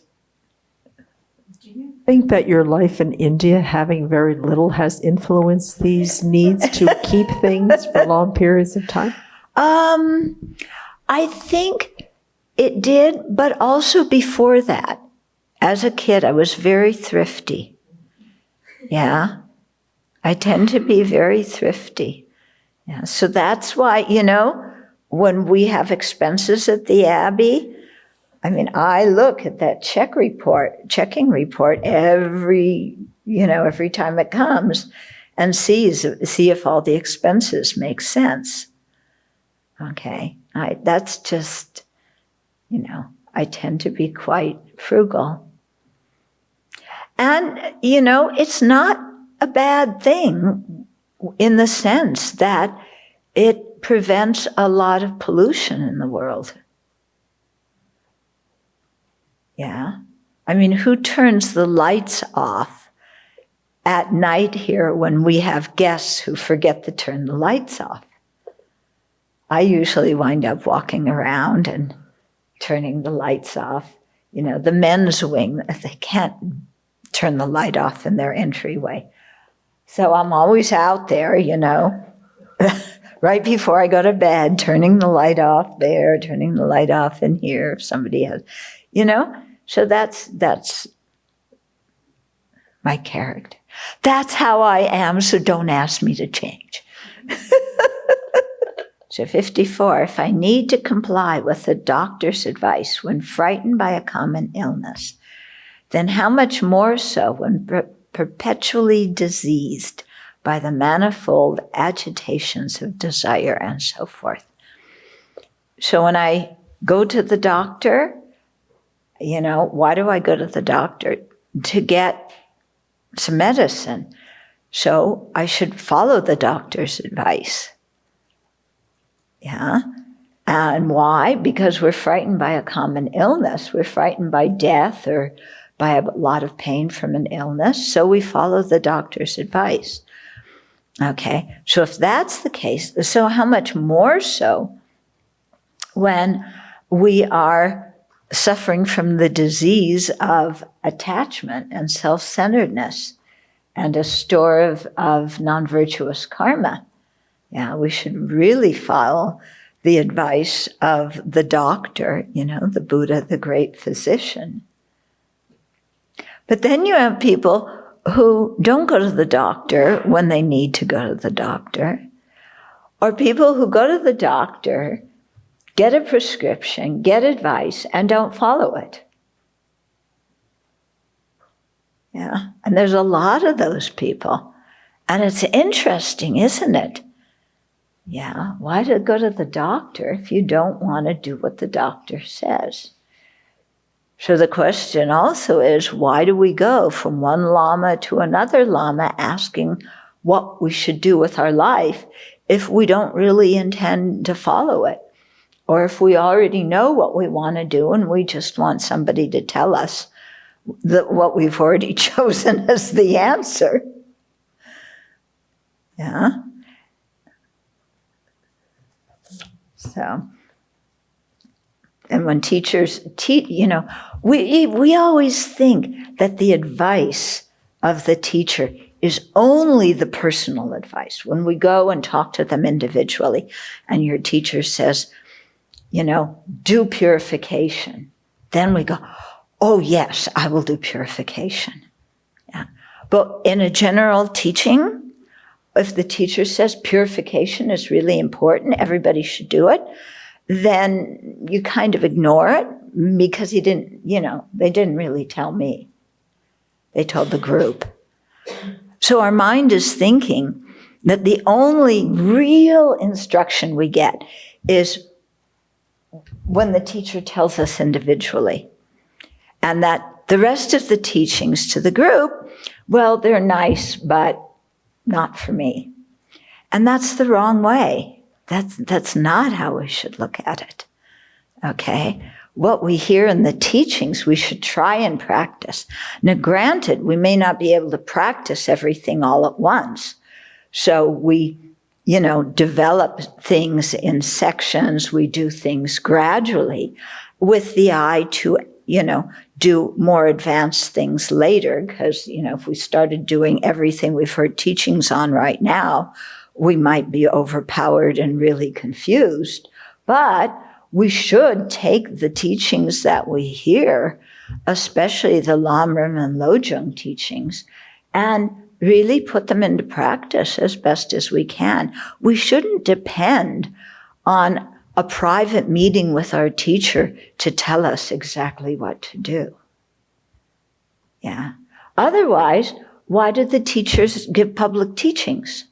C: Do you think that your life in India, having very little, has influenced these needs to keep things for long periods of time?
A: I think it did, but also before that. As a kid, I was very thrifty. Yeah. I tend to be very thrifty. Yeah. So that's why, when we have expenses at the Abbey, I look at that checking report every time it comes and see if all the expenses make sense. Okay. That's just, I tend to be quite frugal. And, it's not a bad thing in the sense that it prevents a lot of pollution in the world. Yeah. Who turns the lights off at night here when we have guests who forget to turn the lights off? I usually wind up walking around and turning the lights off. The men's wing, they can't turn the light off in their entryway. So I'm always out there, right before I go to bed, turning the light off there, turning the light off in here if somebody has, So that's my character. That's how I am, so don't ask me to change. So 54, if I need to comply with the doctor's advice when frightened by a common illness, then how much more so when perpetually diseased by the manifold agitations of desire and so forth. So when I go to the doctor, why do I go to the doctor? To get some medicine. So I should follow the doctor's advice. Yeah. And why? Because we're frightened by a common illness. We're frightened by death or by a lot of pain from an illness. So we follow the doctor's advice. Okay. So if that's the case, so how much more so when we are suffering from the disease of attachment and self-centeredness and a store of non-virtuous karma? Yeah, we should really follow the advice of the doctor, the Buddha, the great physician. But then you have people who don't go to the doctor when they need to go to the doctor, or people who go to the doctor, get a prescription, get advice, and don't follow it. Yeah, and there's a lot of those people. And it's interesting, isn't it? Yeah, why to go to the doctor if you don't want to do what the doctor says? So the question also is, why do we go from one lama to another lama asking what we should do with our life if we don't really intend to follow it? Or if we already know what we want to do and we just want somebody to tell us that what we've already chosen as the answer? Yeah. So, and when teachers teach, we always think that the advice of the teacher is only the personal advice. When we go and talk to them individually, and your teacher says, do purification, then we go, oh yes, I will do purification. Yeah. But in a general teaching, if the teacher says purification is really important, everybody should do it, then you kind of ignore it because they didn't really tell me. They told the group. So our mind is thinking that the only real instruction we get is when the teacher tells us individually, and that the rest of the teachings to the group, well, they're nice, but not for me. And that's the wrong way. That's not how we should look at it. Okay? What we hear in the teachings, we should try and practice. Now, granted, we may not be able to practice everything all at once. So we, develop things in sections. We do things gradually with the eye to, do more advanced things later. Because, if we started doing everything we've heard teachings on right now, we might be overpowered and really confused. But we should take the teachings that we hear, especially the Lamrim and Lojong teachings, and really put them into practice as best as we can. We shouldn't depend on a private meeting with our teacher to tell us exactly what to do. Yeah. Otherwise, why did the teachers give public teachings?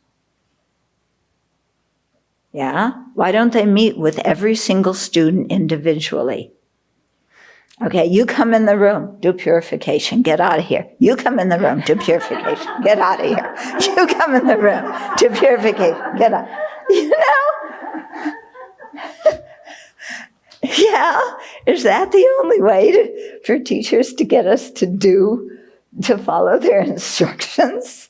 A: Yeah? Why don't they meet with every single student individually? Okay, you come in the room, do purification, get out of here. You come in the room, do purification, get out of here. You come in the room, do purification, get out. Yeah, is that the only way for teachers to get us to follow their instructions?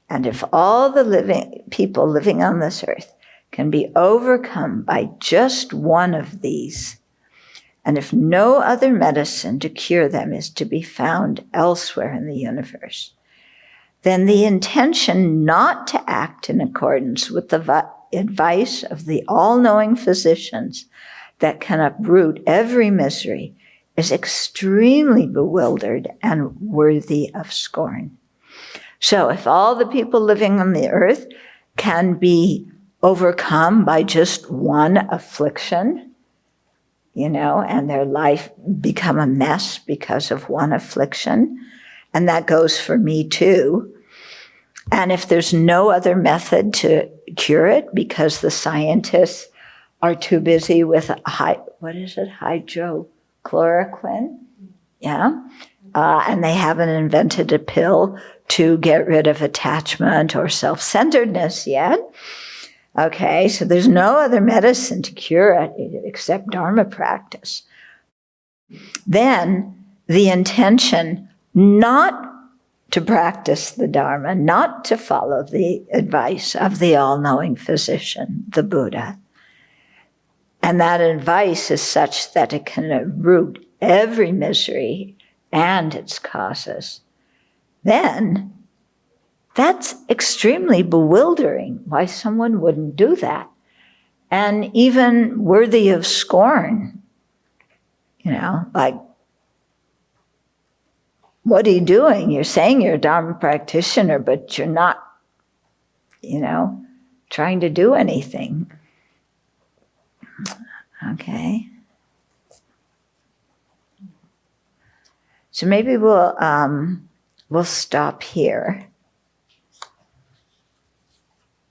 A: And if all the people living on this earth can be overcome by just one of these, and if no other medicine to cure them is to be found elsewhere in the universe, then the intention not to act in accordance with the advice of the all-knowing physicians that can uproot every misery is extremely bewildered and worthy of scorn. So if all the people living on the earth can be overcome by just one affliction, and their life become a mess because of one affliction, and that goes for me too. And if there's no other method to cure it because the scientists are too busy with hydrochloroquine? Yeah. And they haven't invented a pill to get rid of attachment or self-centeredness yet. Okay, so there's no other medicine to cure it except Dharma practice. Then the intention not to practice the Dharma, not to follow the advice of the all-knowing physician, the Buddha, and that advice is such that it can uproot every misery and its causes, then that's extremely bewildering why someone wouldn't do that. And even worthy of scorn. Like, what are you doing? You're saying you're a Dharma practitioner, but you're not, trying to do anything. Okay. So maybe we'll stop here.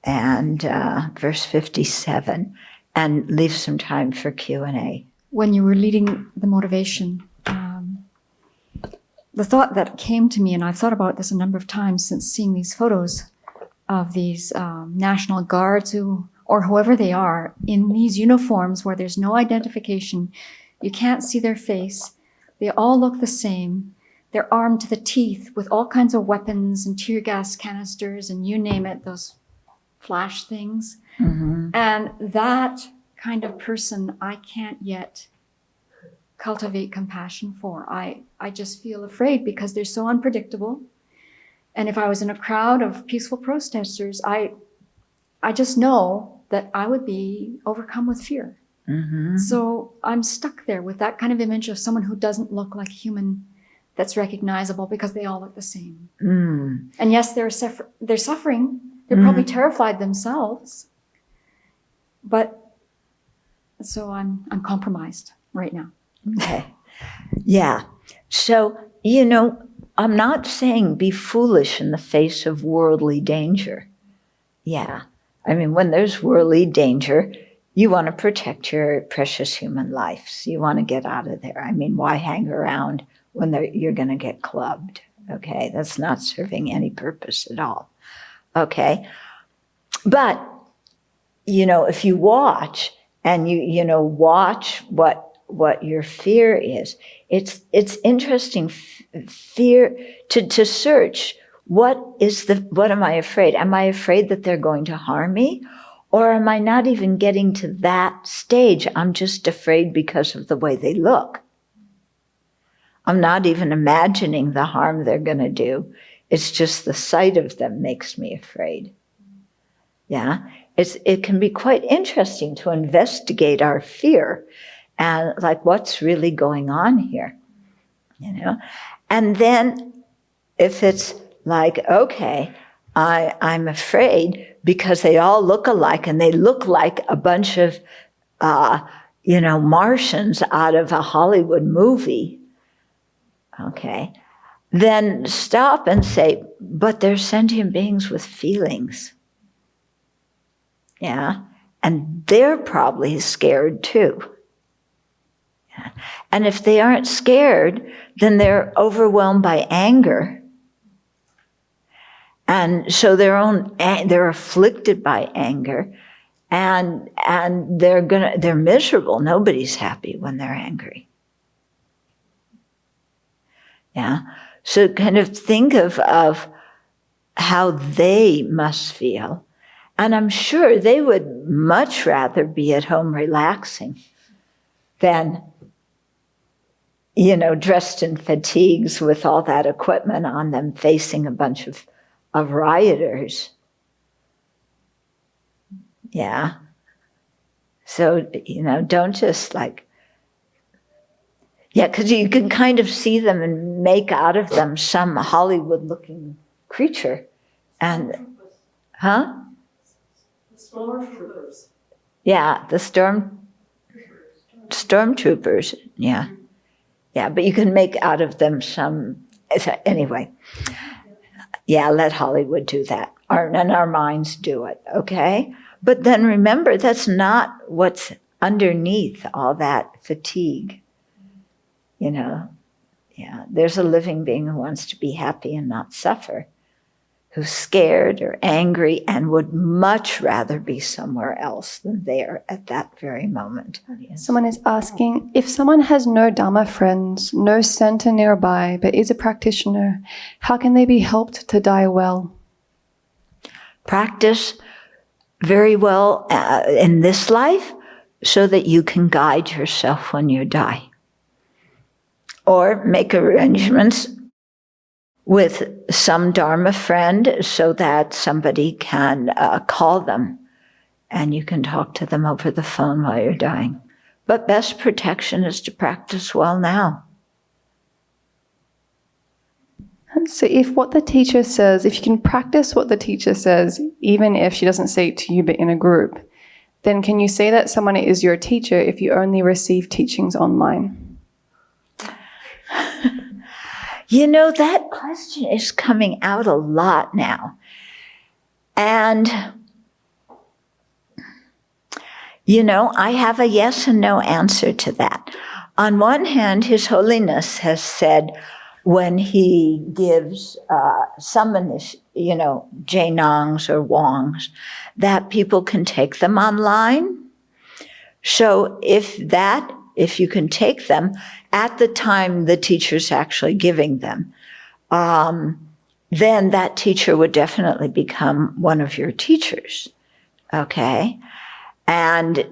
A: And verse 57, and leave some time for Q&A.
D: When you were leading the motivation, the thought that came to me, and I've thought about this a number of times since seeing these photos of these National Guards or whoever they are, in these uniforms where there's no identification, you can't see their face, they all look the same, they're armed to the teeth with all kinds of weapons and tear gas canisters and you name it, those flash things. Mm-hmm. And that kind of person I can't yet cultivate compassion for. I just feel afraid because they're so unpredictable. And if I was in a crowd of peaceful protesters, I just know that I would be overcome with fear. Mm-hmm. So I'm stuck there with that kind of image of someone who doesn't look like a human that's recognizable because they all look the same. Mm. And yes, they're suffering. They're probably terrified themselves. But so I'm compromised right now.
A: Okay. Yeah. So, I'm not saying be foolish in the face of worldly danger. Yeah. I mean, when there's worldly danger, you want to protect your precious human life. So you want to get out of there. I mean, why hang around when you're going to get clubbed? Okay, that's not serving any purpose at all. Okay, but, if you watch and you watch what your fear is, it's interesting fear to search what am I afraid? Am I afraid that they're going to harm me? Or am I not even getting to that stage? I'm just afraid because of the way they look. I'm not even imagining the harm they're going to do. It's just the sight of them makes me afraid. Yeah, it can be quite interesting to investigate our fear and like what's really going on here, And then if it's like, okay, I'm afraid because they all look alike and they look like a bunch of, Martians out of a Hollywood movie. Okay, then stop and say, but they're sentient beings with feelings. Yeah, and they're probably scared too. Yeah. And if they aren't scared, then they're overwhelmed by anger. And so they're afflicted by anger, and they're miserable. Nobody's happy when they're angry. Yeah. So kind of think of how they must feel. And I'm sure they would much rather be at home relaxing than, dressed in fatigues with all that equipment on them facing a bunch of rioters. Yeah. So, don't just because you can kind of see them and make out of them some Hollywood-looking creature. And, huh?
C: Stormtroopers.
A: Yeah, the stormtroopers, yeah. Yeah, but you can make out of them some, anyway. Yeah, let Hollywood do that. And our minds do it, okay? But then remember, that's not what's underneath all that fatigue. Yeah, there's a living being who wants to be happy and not suffer, who's scared or angry and would much rather be somewhere else than there at that very moment.
E: Someone is asking, if someone has no Dharma friends, no center nearby, but is a practitioner, how can they be helped to die well?
A: Practice very well in this life so that you can guide yourself when you die. Or make arrangements with some Dharma friend so that somebody can call them and you can talk to them over the phone while you're dying. But best protection is to practice well now.
E: So if what the teacher says, if you can practice what the teacher says, even if she doesn't say it to you but in a group, then can you say that someone is your teacher if you only receive teachings online?
A: That question is coming out a lot now. And, I have a yes and no answer to that. On one hand, His Holiness has said when he gives some, Jainongs or Wongs, that people can take them online. So if you can take them at the time the teacher's actually giving them, then that teacher would definitely become one of your teachers, okay? And,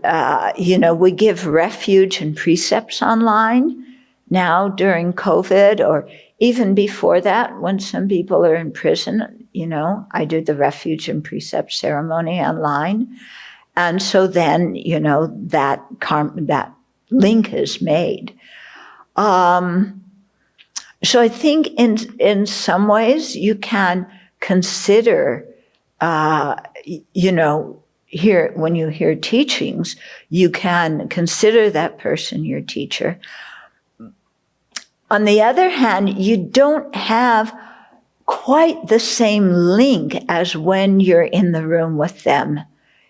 A: we give refuge and precepts online now during COVID, or even before that when some people are in prison, I do the refuge and precept ceremony online. And so then, that link is made. So I think in some ways you can consider, when you hear teachings, you can consider that person your teacher. On the other hand, you don't have quite the same link as when you're in the room with them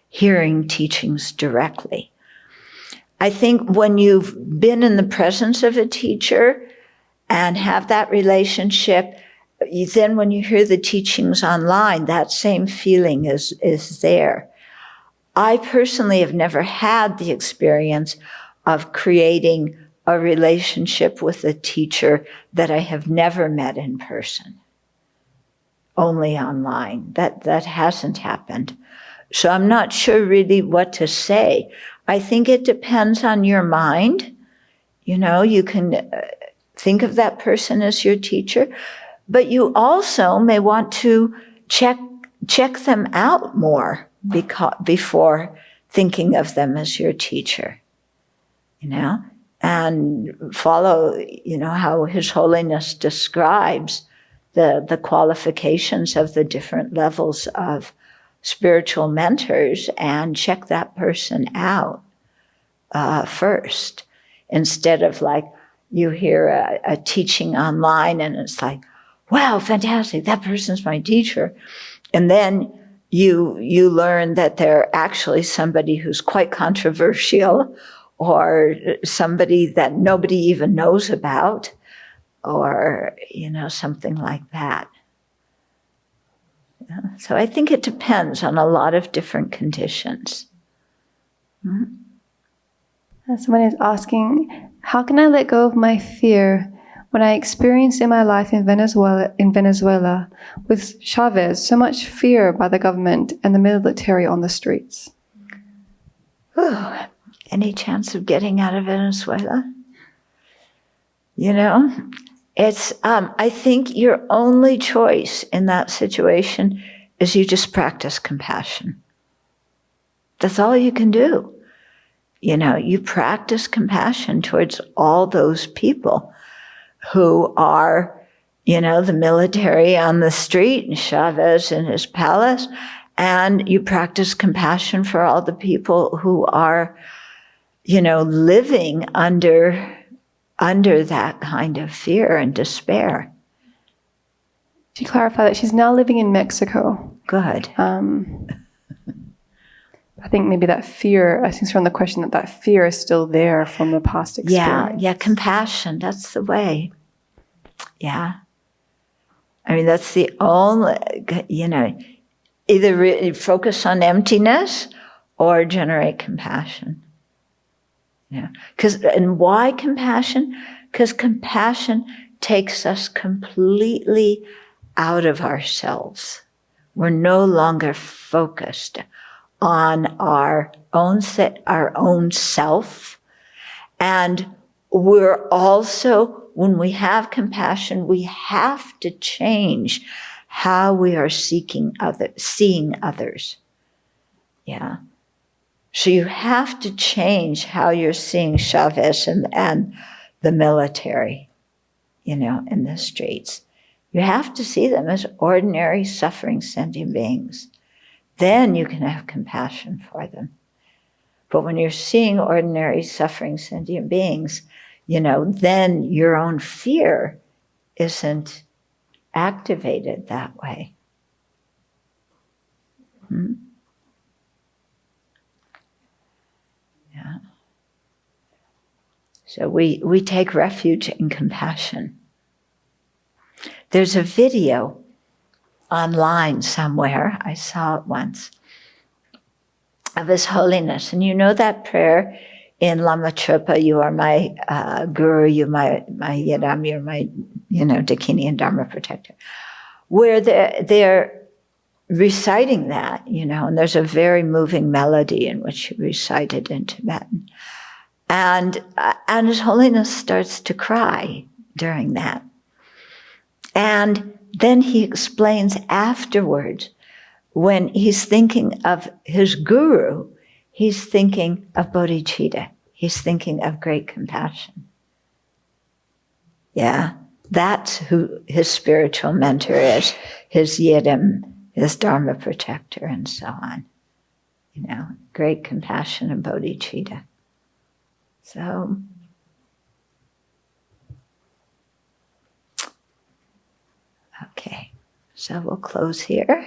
A: hearing teachings directly. I think when you've been in the presence of a teacher and have that relationship, then when you hear the teachings online, that same feeling is there. I personally have never had the experience of creating a relationship with a teacher that I have never met in person, only online. That hasn't happened. So I'm not sure really what to say. I think it depends on your mind. You can think of that person as your teacher, but you also may want to check them out more before thinking of them as your teacher, and follow, how His Holiness describes the qualifications of the different levels of spiritual mentors, and check that person out first, instead of like you hear a teaching online and it's like, wow, fantastic, that person's my teacher. And then you learn that they're actually somebody who's quite controversial, or somebody that nobody even knows about, or, something like that. Yeah. So I think it depends on a lot of different conditions.
E: Someone is asking, how can I let go of my fear when I experienced in my life in Venezuela with Chavez so much fear by the government and the military on the streets?
A: Any chance of getting out of Venezuela? It's, I think your only choice in that situation is you just practice compassion. That's all you can do. You practice compassion towards all those people who are, the military on the street and Chavez in his palace, and you practice compassion for all the people who are, living under that kind of fear and despair.
E: She clarified that she's now living in Mexico.
A: Good.
E: I think maybe that fear, I think from the question that fear is still there from the past experience.
A: Yeah, compassion, that's the way. Yeah. I mean, that's the only, either focus on emptiness or generate compassion. Yeah. And why compassion? Because compassion takes us completely out of ourselves. We're no longer focused on our own self. And we're also, when we have compassion, we have to change how we are seeing others. Yeah. So you have to change how you're seeing Chavez and the military, in the streets. You have to see them as ordinary, suffering, sentient beings. Then you can have compassion for them. But when you're seeing ordinary, suffering, sentient beings, then your own fear isn't activated that way. Yeah. So we take refuge in compassion. There's a video online somewhere, I saw it once, of His Holiness. And that prayer in Lama Chopa, you are my guru, you're my yidam, you're my, Dakini and Dharma protector, where they're reciting that, and there's a very moving melody in which he recited in Tibetan. And His Holiness starts to cry during that. And then he explains afterwards, when he's thinking of his guru, he's thinking of bodhicitta. He's thinking of great compassion. Yeah, that's who his spiritual mentor is, his yidam, his dharma protector, and so on. Great compassion and bodhicitta. So, okay, so we'll close here.